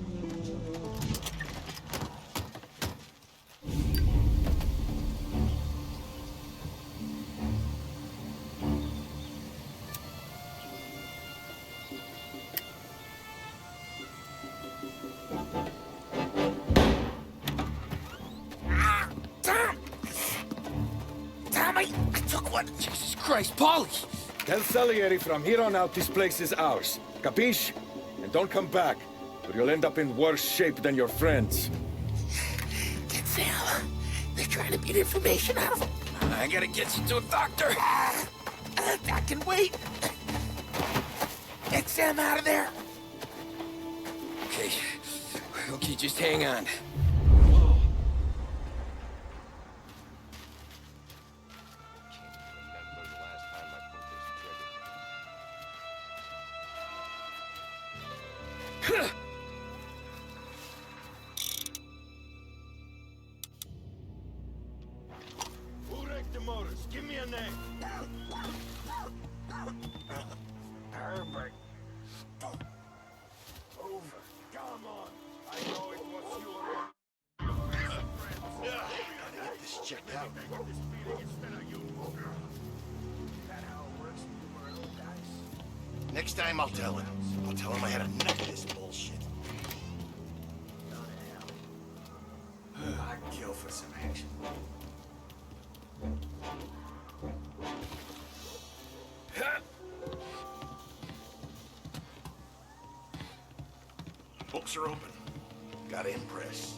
Tom, I took one. Jesus Christ, Polly! Tell Salieri from here on out this place is ours. Capiche? And don't come back, or you'll end up in worse shape than your friends. Get Sal. They're trying to beat information out of him. I gotta get you to a doctor. I can wait. Get Sam out of there! Okay. Okay, just hang on. Who wrecked the motors? Give me a name. Herbert. Over. Come on. I know it was you. Gotta get this checked out. Next time I'll tell him. I'll tell him I had enough of this bullshit. I'd kill for some action. Books are open. Gotta impress.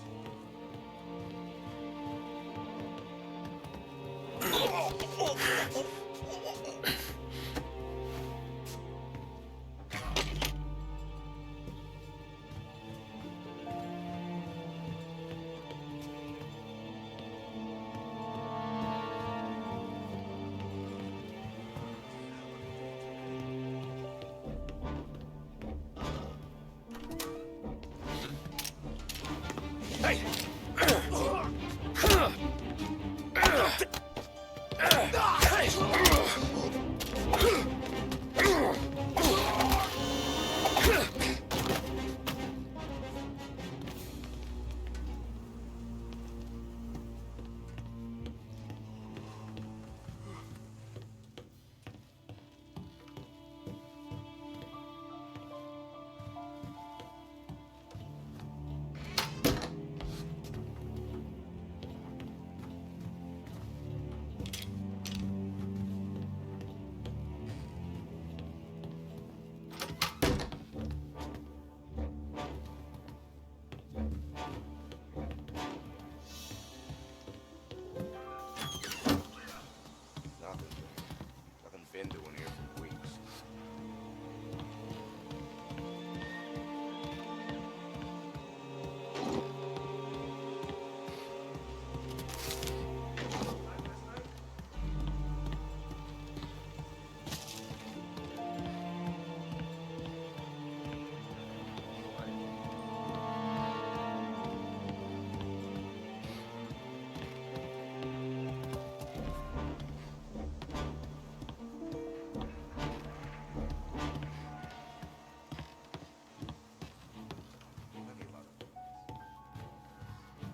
Nothing's been doing here for weeks.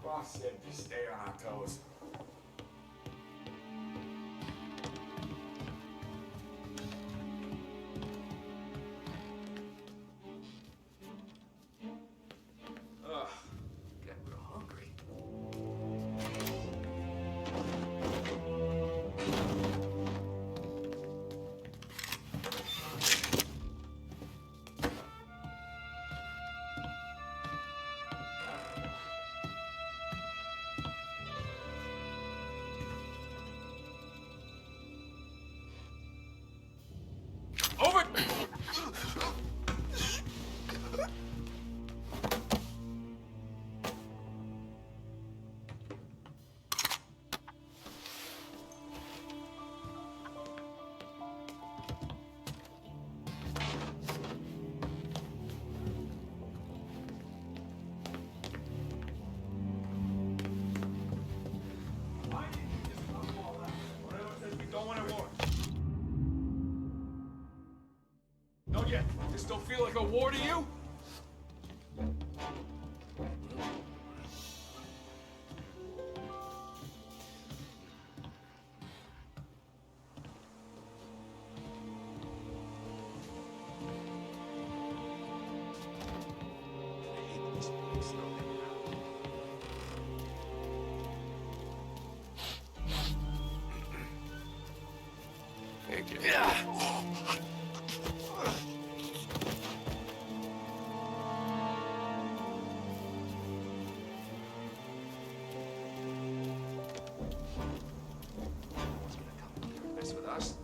Boss said to stay on our toes. Ugh, getting real hungry. Over! Why didn't you just come all out? Whatever says we don't want to war. Not yet. This don't feel like a war to you? Mess with us?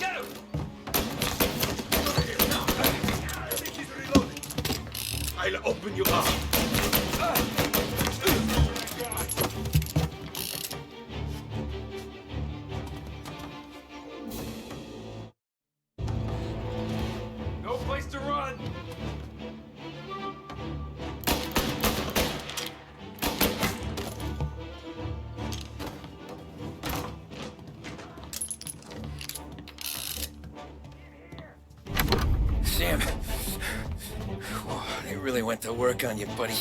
Get him! I think he's reloading. I'll open you up. No place to run. Sam. They really went to work on you, buddy.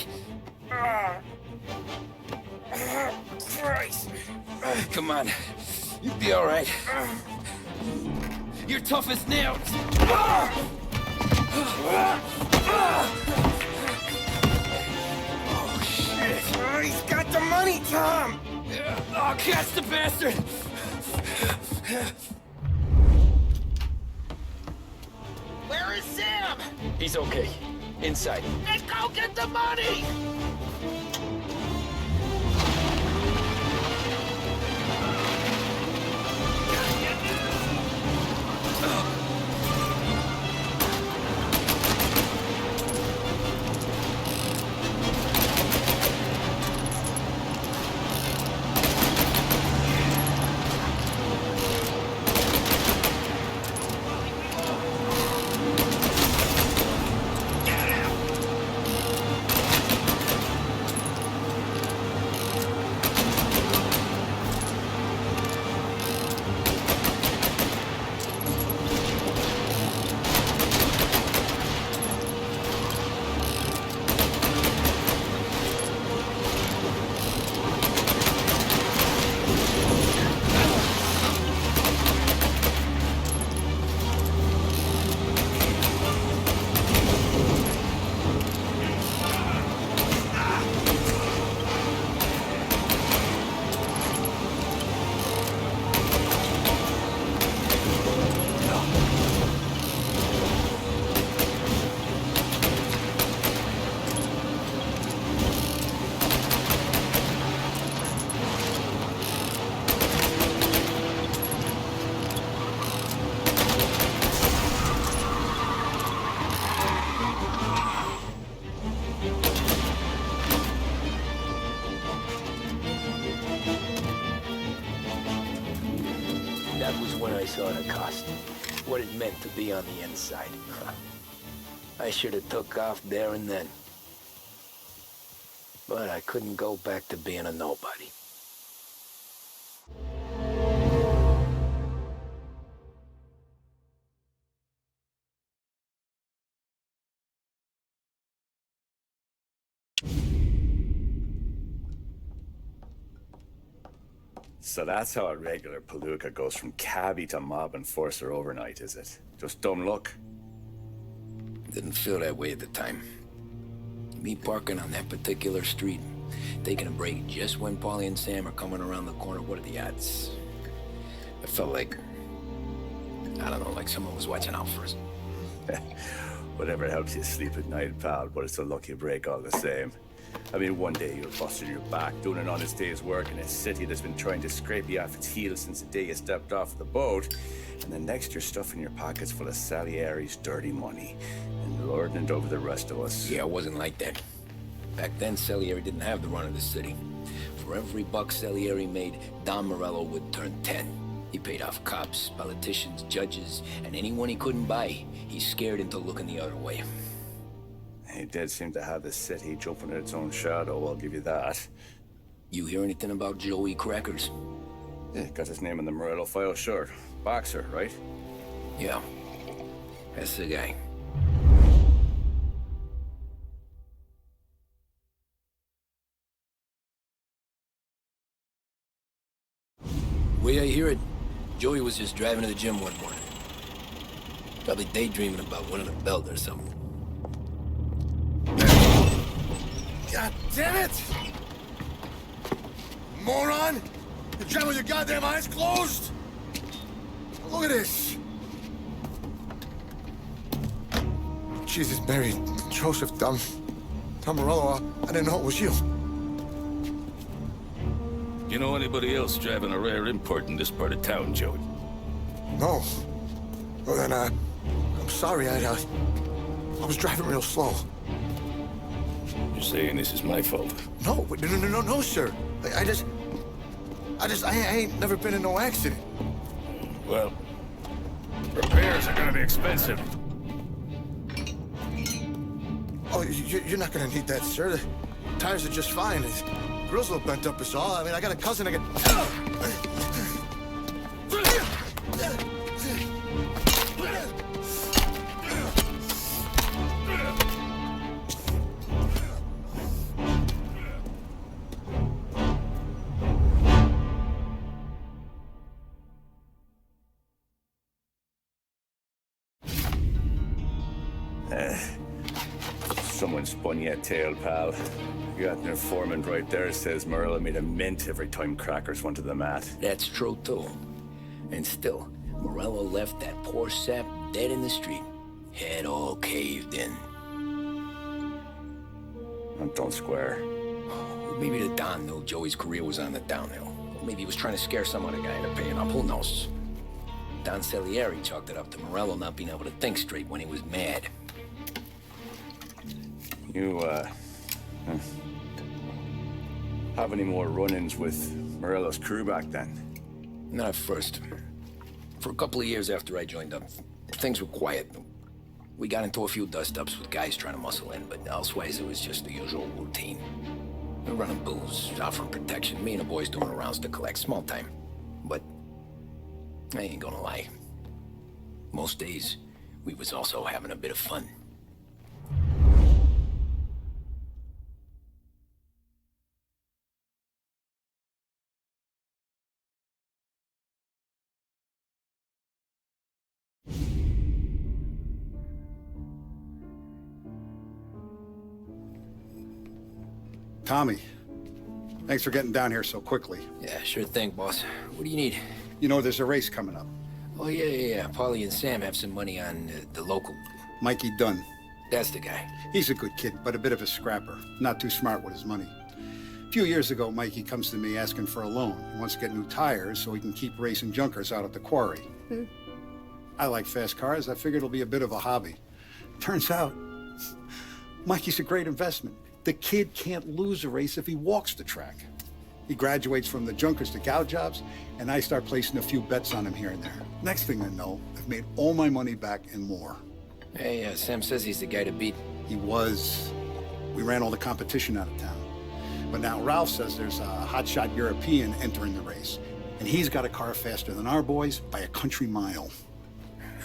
Christ. Come on. You'll be all right. You're tough as nails. Oh, shit. He's got the money, Tom! Oh, catch the bastard! Where is Sam? He's okay. Inside. Then go get the money! That was when I saw the cost. What it meant to be on the inside. I should have took off there and then. But I couldn't go back to being a nobody. So that's how a regular palooka goes from cabbie to mob enforcer overnight, is it? Just dumb luck? Didn't feel that way at the time. Me parking on that particular street, taking a break just when Paulie and Sam are coming around the corner, what are the odds? I felt like, I don't know, like someone was watching out for us. Whatever helps you sleep at night, pal, but it's a lucky break all the same. I mean, one day you're busting your back, doing an honest day's work in a city that's been trying to scrape you off its heels since the day you stepped off the boat, and the next you're stuffing your pockets full of Salieri's dirty money and lording it over the rest of us. Yeah, it wasn't like that. Back then, Salieri didn't have the run of the city. For every buck Salieri made, Don Morello would turn 10. He paid off cops, politicians, judges, and anyone he couldn't buy, he scared into looking the other way. He did seem to have the city jumping at its own shadow, I'll give you that. You hear anything about Joey Crackers? Yeah, got his name in the Morello file, sure. Boxer, right? Yeah, that's the guy. Way I hear it, Joey was just driving to the gym one morning. Probably daydreaming about winning a belt or something. God damn it! Moron! You driving with your goddamn eyes closed? Look at this! Jesus, Mary, Joseph, Tom Morello, I didn't know it was you. You know anybody else driving a rare import in this part of town, Joey? No. Well, then, I'm sorry. I was driving real slow. You're saying this is my fault? No, sir. I ain't never been in no accident. Well, repairs are gonna be expensive. Oh, you're not gonna need that, sir. The tires are just fine. The grill's a little bent up is all. I mean, I got a cousin I can... Someone spun you a tail, pal. You got an informant right there says Morello made a mint every time crackers went to the mat. That's true, too. And still, Morello left that poor sap dead in the street. Head all caved in. Don't square. Maybe the Don knew Joey's career was on the downhill. Or maybe he was trying to scare some other guy into paying up. Who knows? Don Salieri chalked it up to Morello not being able to think straight when he was mad. You, have any more run-ins with Morello's crew back then? Not at first. For a couple of years after I joined up, things were quiet. We got into a few dust-ups with guys trying to muscle in, but elsewise it was just the usual routine. We're running booze, offering protection, me and the boys doing the rounds to collect, small time. But I ain't gonna lie. Most days, we was also having a bit of fun. Tommy, thanks for getting down here so quickly. Yeah, sure thing, boss. What do you need? You know, there's a race coming up. Oh, yeah. Paulie and Sam have some money on the local... Mikey Dunn. That's the guy. He's a good kid, but a bit of a scrapper. Not too smart with his money. A few years ago, Mikey comes to me asking for a loan. He wants to get new tires so he can keep racing junkers out at the quarry. I like fast cars. I figured it'll be a bit of a hobby. Turns out, Mikey's a great investment. The kid can't lose a race if he walks the track. He graduates from the junkers to gal jobs, and I start placing a few bets on him here and there. Next thing I know, I've made all my money back and more. Hey, Sam says he's the guy to beat. He was. We ran all the competition out of town. But now Ralph says there's a hotshot European entering the race, and he's got a car faster than our boys by a country mile.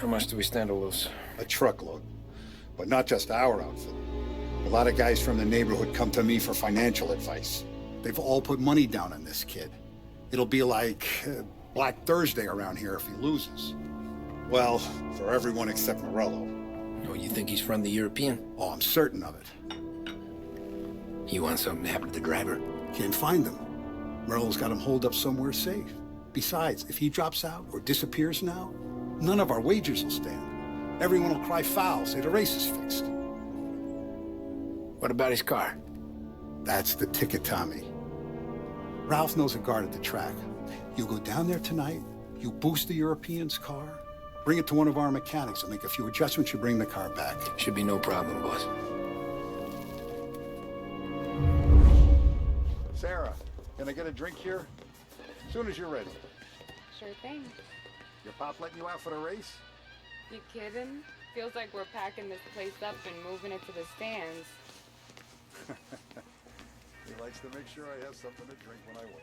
How much do we stand to lose? A truckload. But not just our outfit. A lot of guys from the neighborhood come to me for financial advice. They've all put money down on this kid. It'll be like Black Thursday around here if he loses. Well, for everyone except Morello. Oh, you think he's from the European? Oh, I'm certain of it. You want something to happen to the driver? Can't find him. Morello's got him holed up somewhere safe. Besides, if he drops out or disappears now, none of our wagers will stand. Everyone will cry foul, say the race is fixed. What about his car? That's the ticket, Tommy. Ralph knows a guard at the track. You go down there tonight, you boost the European's car, bring it to one of our mechanics, and make a few adjustments, you bring the car back. Should be no problem, boss. Sarah, can I get a drink here? As soon as you're ready. Sure thing. Your pop letting you out for the race? You kidding? Feels like we're packing this place up and moving it to the stands. He likes to make sure I have something to drink when I win.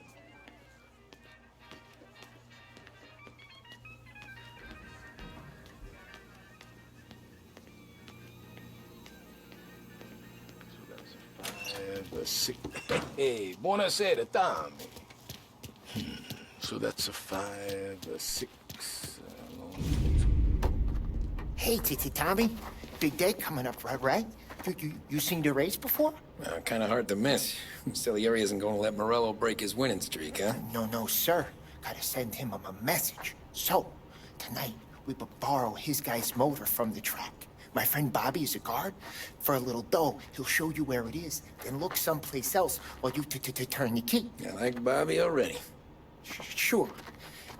Hey, buonasera, Tommy. So that's a 5, a 6. Hey, Tommy. Big day coming up, right? You seen the race before? Kind of hard to miss. Salieri isn't going to let Morello break his winning streak, huh? No, sir. Gotta send him a message. So, tonight, we borrow his guy's motor from the track. My friend Bobby is a guard. For a little dough, he'll show you where it is, then look someplace else while you turn the key. I like Bobby already. Sure.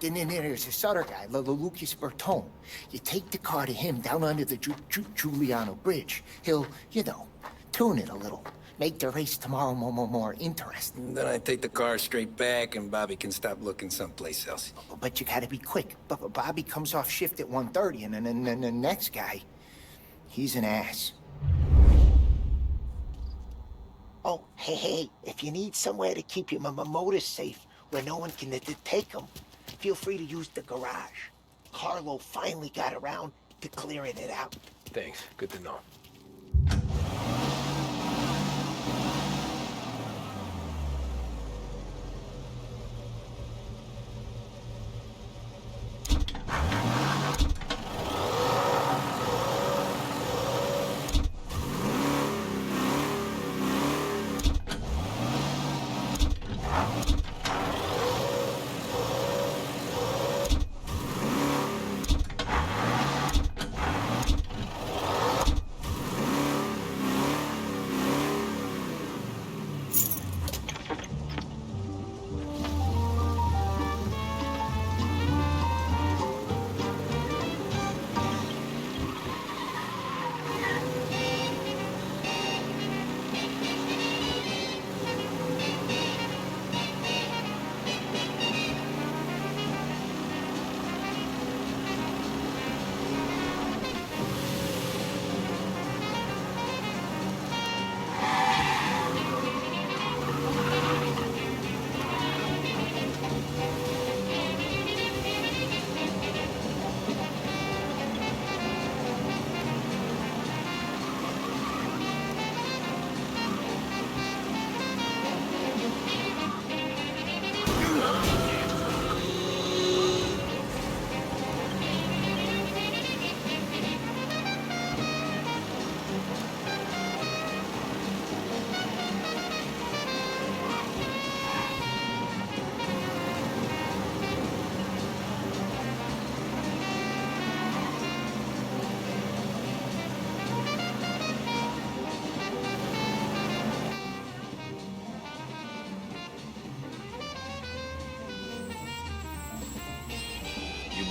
Then there's this other guy, Lucas Bertone. You take the car to him down under the Giuliano Bridge. He'll, tune it a little. Make the race tomorrow more interesting. Then I take the car straight back and Bobby can stop looking someplace else. But you gotta be quick. Bobby comes off shift at 1:30, and then the next guy, he's an ass. Oh, hey, if you need somewhere to keep your motor safe where no one can take them, feel free to use the garage. Carlo finally got around to clearing it out. Thanks. Good to know.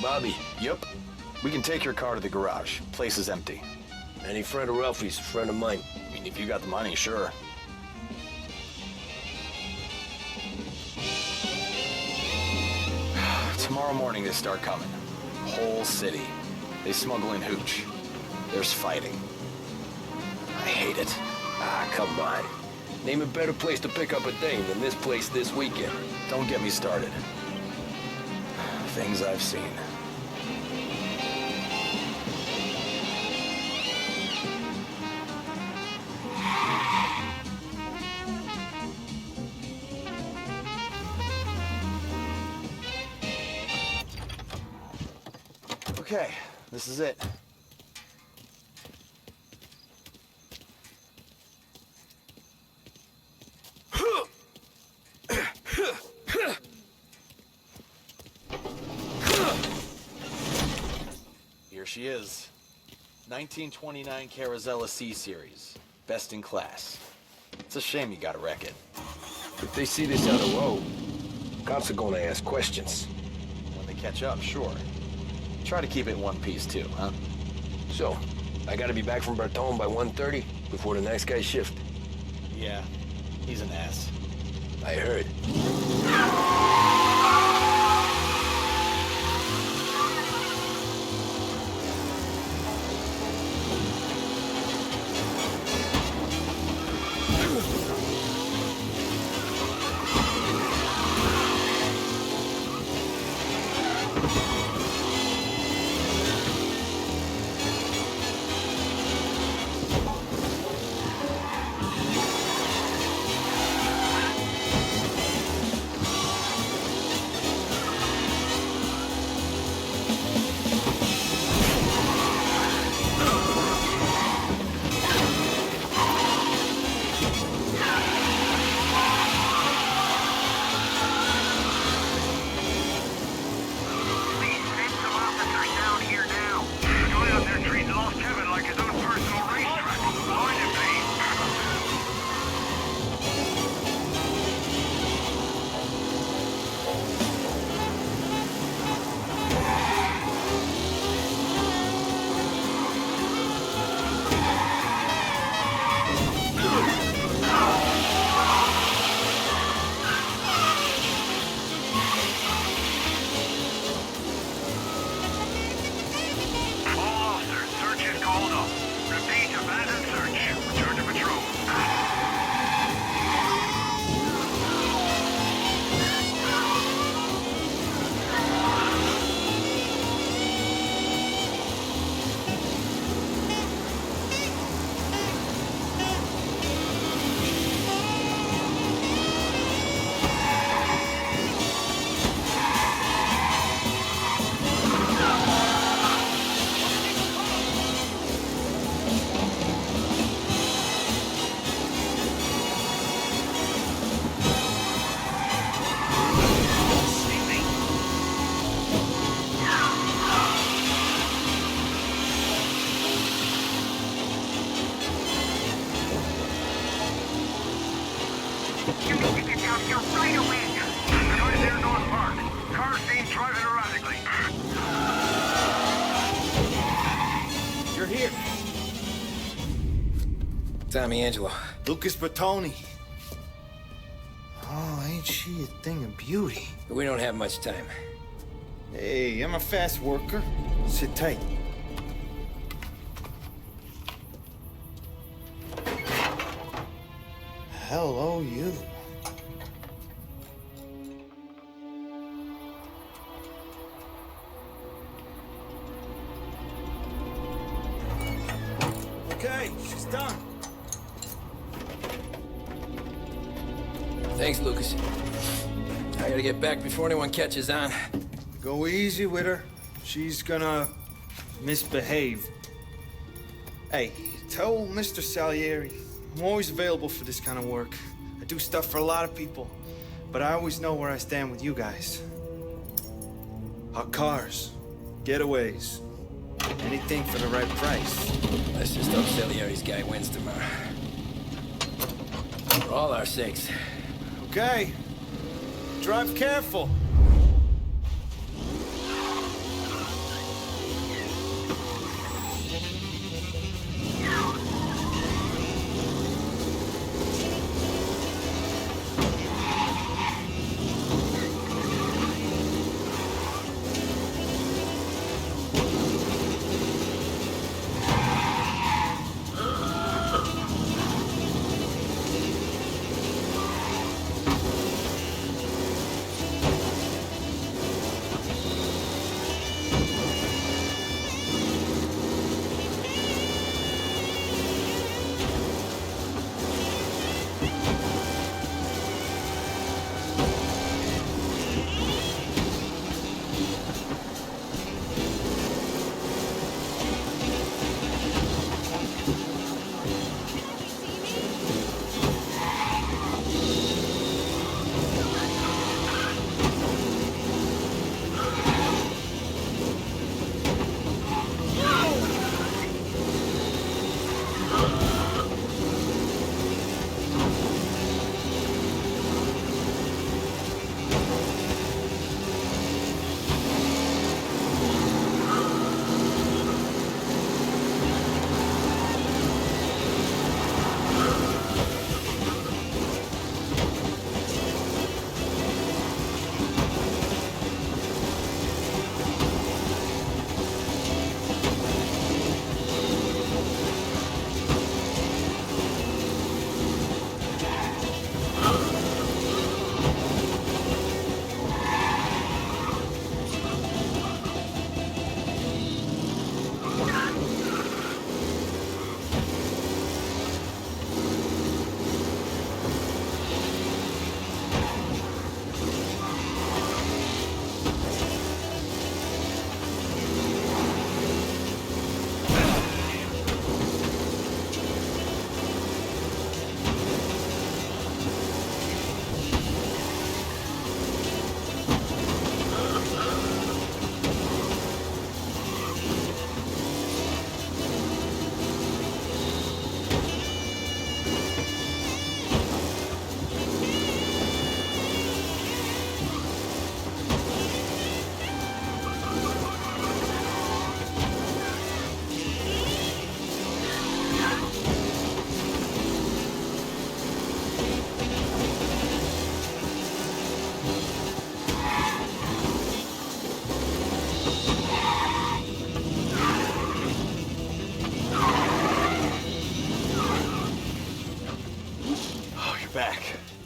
Bobby. Yep. We can take your car to the garage. Place is empty. Any friend of Ralphie's, friend of mine. I mean, if you got the money, sure. Tomorrow morning they start coming. Whole city. They smuggle in hooch. There's fighting. I hate it. Ah, come on. Name a better place to pick up a dame than this place this weekend. Don't get me started. Things I've seen. Okay, this is it. Here she is. 1929 Carazella C-Series. Best in class. It's a shame you gotta wreck it. If they see this on the road, cops are gonna ask questions. When they catch up, sure. Try to keep it in one piece, too, huh? So, I gotta be back from Bertone by 1:30 before the next guy's shift. Yeah, he's an ass. I heard. You need to get down here right away. Right there, North Park. Car seen driving erratically. You're here. Tommy Angelo. Lucas Bertoni. Oh, ain't she a thing of beauty? But we don't have much time. Hey, I'm a fast worker. Sit tight. Hello, you. Okay, she's done. Thanks, Lucas. I gotta get back before anyone catches on. Go easy with her. She's gonna misbehave. Hey, tell Mr. Salieri I'm always available for this kind of work. I do stuff for a lot of people, but I always know where I stand with you guys. Hot cars, getaways, anything for the right price. Let's just hope Salieri's guy wins tomorrow. For all our sakes. Okay. Drive careful.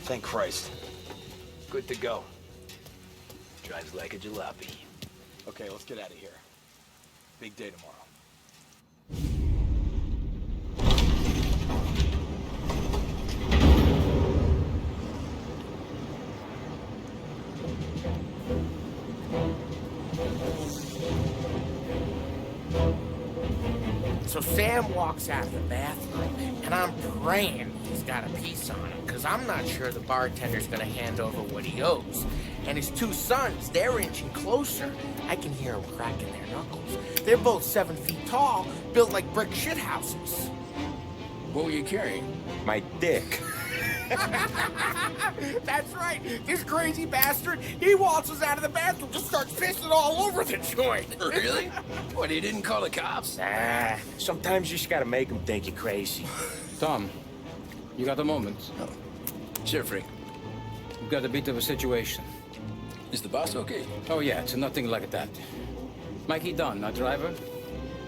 Thank Christ. Good to go. Drives like a jalopy. Okay, let's get out of here. Big day tomorrow. So Sam walks out of the bathroom, and I'm praying he's got a piece on him, because I'm not sure the bartender's gonna hand over what he owes. And his two sons, they're inching closer. I can hear them cracking their knuckles. They're both 7 feet tall, built like brick shithouses. What were you carrying? My dick. That's right. This crazy bastard, he waltzes out of the bathroom, just starts pissing all over the joint. Really? What, he didn't call the cops? Nah, sometimes you just gotta make them think you're crazy. Tom, you got a moment? No. Sure, Frank. We've got a bit of a situation. Is the boss okay? Oh, yeah, it's nothing like that. Mikey Dunn, our driver.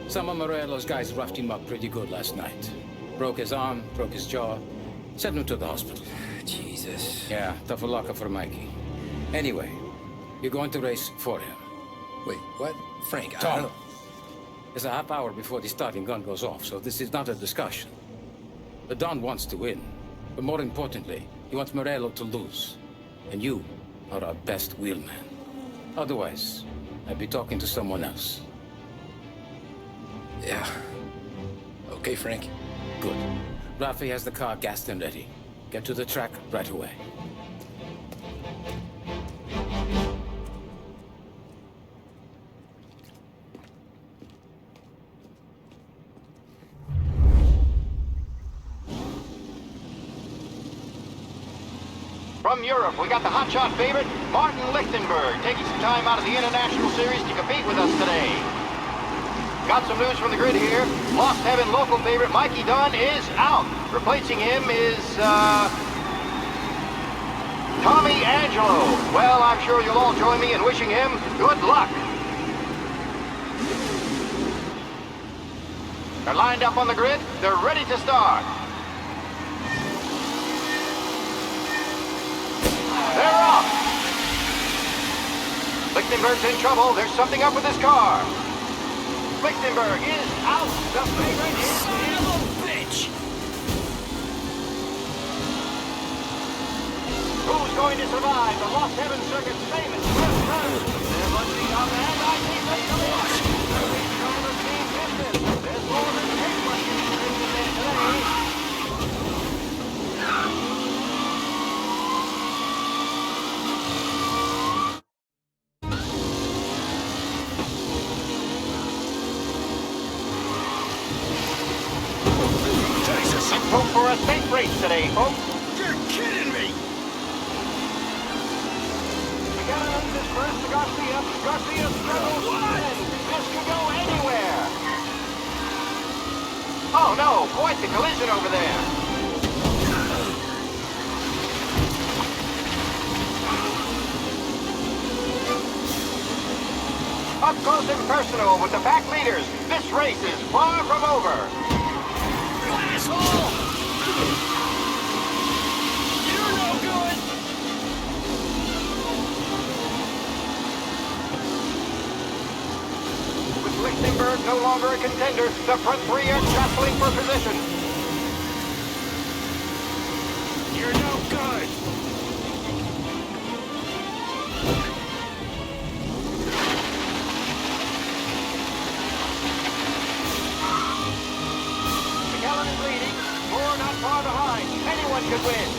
Some of Morello's guys roughed him up pretty good last night. Broke his arm, broke his jaw, sent him to the hospital. Jesus. Yeah, tough luck for Mikey. Anyway, you're going to race for him. Wait, what? Frank, I Tom, don't... it's a half hour before the starting gun goes off, so this is not a discussion. The Don wants to win, but more importantly, he wants Morello to lose. And you are our best wheelman. Otherwise, I'd be talking to someone else. Yeah. Okay, Frank. Good. Rafi has the car gassed and ready. Get to the track right away. From Europe, we got the hotshot favorite, Martin Lichtenberg, taking some time out of the International Series to compete with us today. Got some news from the grid here. Lost Heaven local favorite Mikey Dunn is out. Replacing him is, Tommy Angelo. Well, I'm sure you'll all join me in wishing him good luck. They're lined up on the grid. They're ready to start. They're off. Lichtenberg's in trouble. There's something up with his car. Lichtenberg is out. The favorite is son of a bitch. Who's going to survive the Lost Heaven Circuit's famous first run? There must be a man I think they come on. Show the team distance. There's more than tape machines in there today. Hope for a safe race today, folks. You're kidding me! McAllen is first to Garcia. Garcia struggles. This could go anywhere. Oh no, quite the collision over there. Up close and personal with the pack leaders. This race is far from over. Asshole! You're no good! With Lichtenberg no longer a contender, the front three are jostling for position. You're no good! McAllen is leading. Moore not far behind. Anyone could win.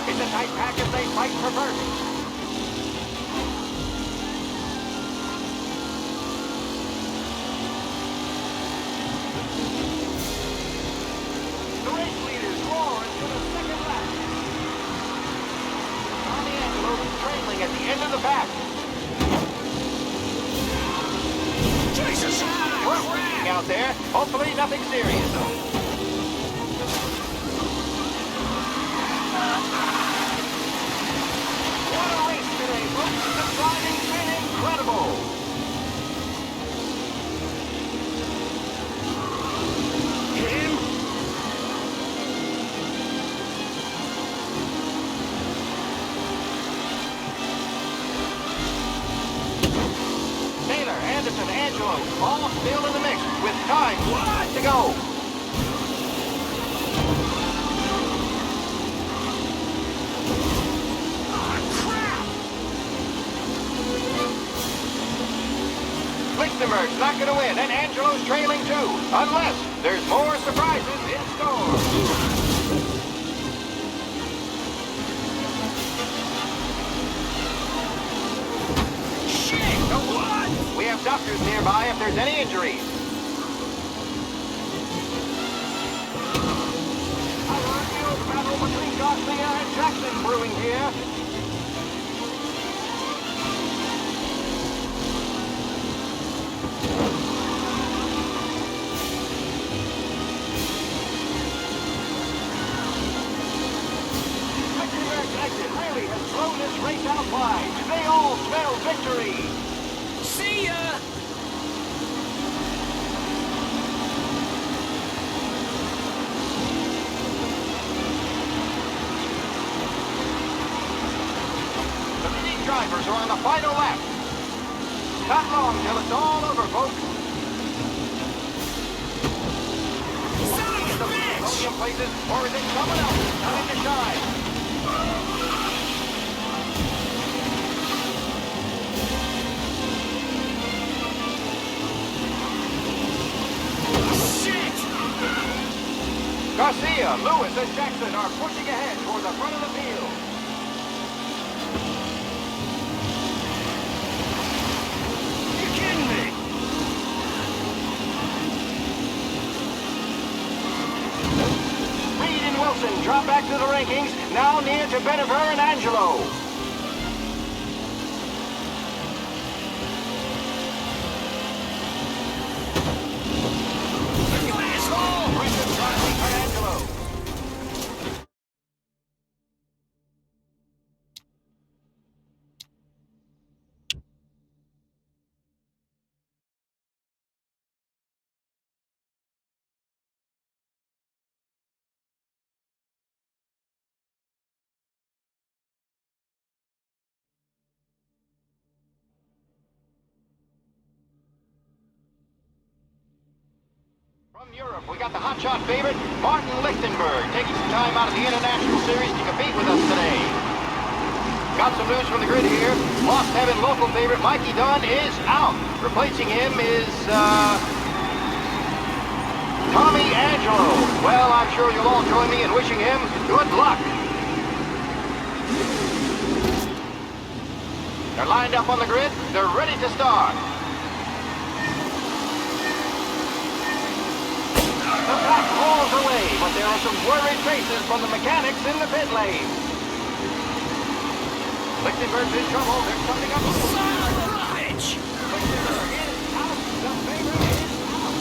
It's a tight pack as they fight for first. The race leaders roar into the second lap. Tommy Angelo is trailing at the end of the pack. Jesus! We're racing out there. Hopefully nothing serious. What a race today, folks. The driving's been incredible. Hit him? Taylor, Anderson, Angelo, all still in the mix with time to go. Lichtenberg's not going to win, and Angelo's trailing too, unless there's more surprises in store. have doctors nearby if there's any injuries. A renewed battle between Garcia and Jackson brewing here. Exit really has thrown this race out wide. They all smell victory. See ya! The leading drivers are on the final lap. Not long till it's all over, folks. Son of a bitch! Podium places, or is it someone else coming to shine? Garcia, Lewis, and Jackson are pushing ahead toward the front of the field. You kidding me? Reed and Wilson drop back to the rankings, now near to Benever and Angelo. You asshole! Brendan Crosby for Angelo. From Europe, we got the hotshot favorite, Martin Lichtenberg, taking some time out of the International Series to compete with us today. Got some news from the grid here. Lost Heaven local favorite Mikey Dunn is out. Replacing him is, Tommy Angelo. Well, I'm sure you'll all join me in wishing him good luck. They're lined up on the grid. They're ready to start. The pack rolls away, but there are some worried faces from the mechanics in the pit lane. Lichtenberg's in trouble. They're starting up. Son of a bitch! Lichtenberg is out. The favorite is out.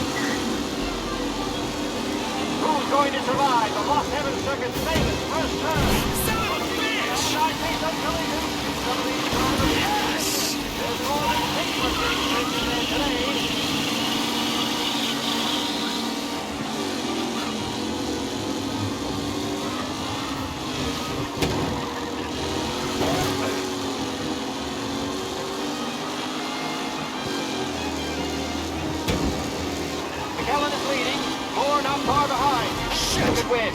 Who's going to survive the Lost Heaven Circuit's famous first turn? Son of a bitch! I see some collisions. Some of these drivers. Yes! There's more than 6 getting there today. McKellen is leading. Moore not far behind. Should win.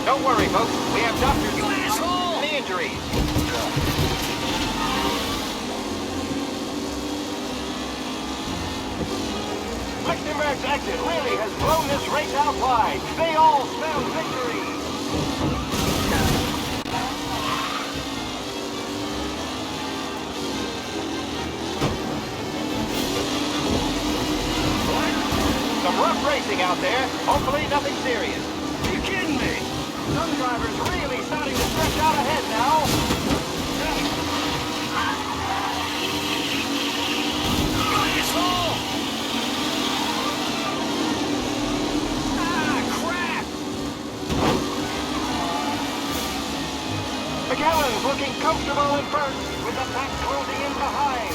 Don't worry, folks. We have doctors. You asshole! Any injuries? Lichtenberg's exit really has blown this race out wide. They all smell victory. Some rough racing out there. Hopefully nothing serious. Are you kidding me? Some drivers really starting to stretch out ahead now. You asshole! Ah, crap! McKellen's looking comfortable in first with the pack closing in behind.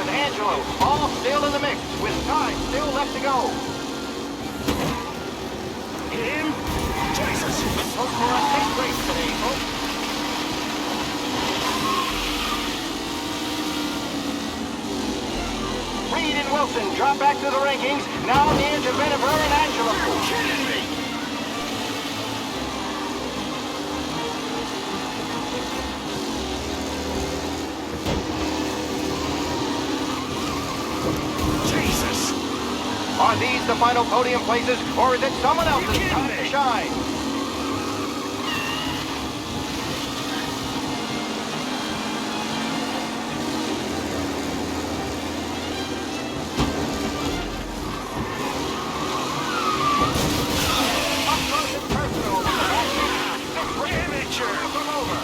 Angelo, all still in the mix, with time still left to go. Him? Jesus! Hope for a 6th race today, folks. Reed and Wilson drop back to the rankings, now near to Benever and Angelo. You're kidding me! Are these the final podium places, or is it someone else's time to shine? Up close and personal with the amateur. Come over.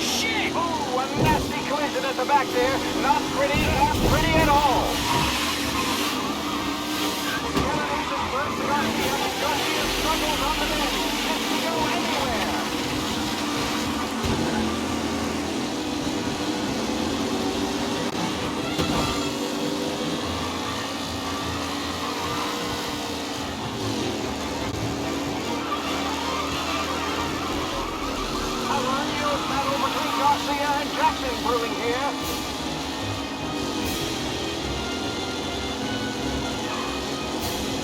Shit! Ooh, a nasty collision at the back there. Not pretty at all. Struggles on the net. This can go anywhere. A real battle between Garcia and Jackson brewing here.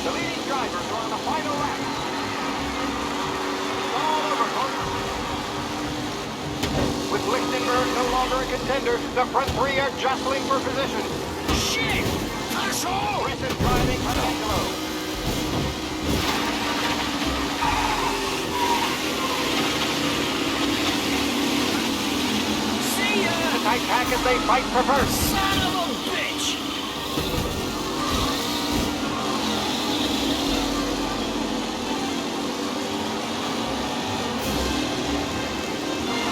The leading drivers are on the final lap. It's all over, folks. With Lichtenberg no longer a contender, the front three are jostling for position. Shit! Asshole! Chris is driving for Angelo. See ya! The tight pack as they fight for first. Son of a bitch!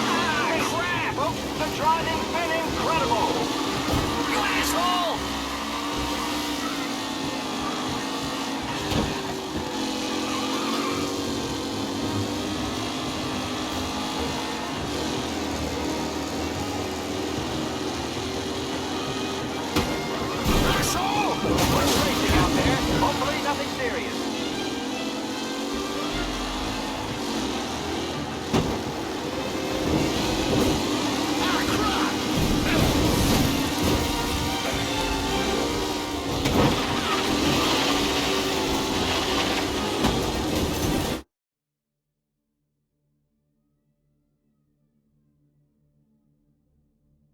Ah, crap! Folks, the driving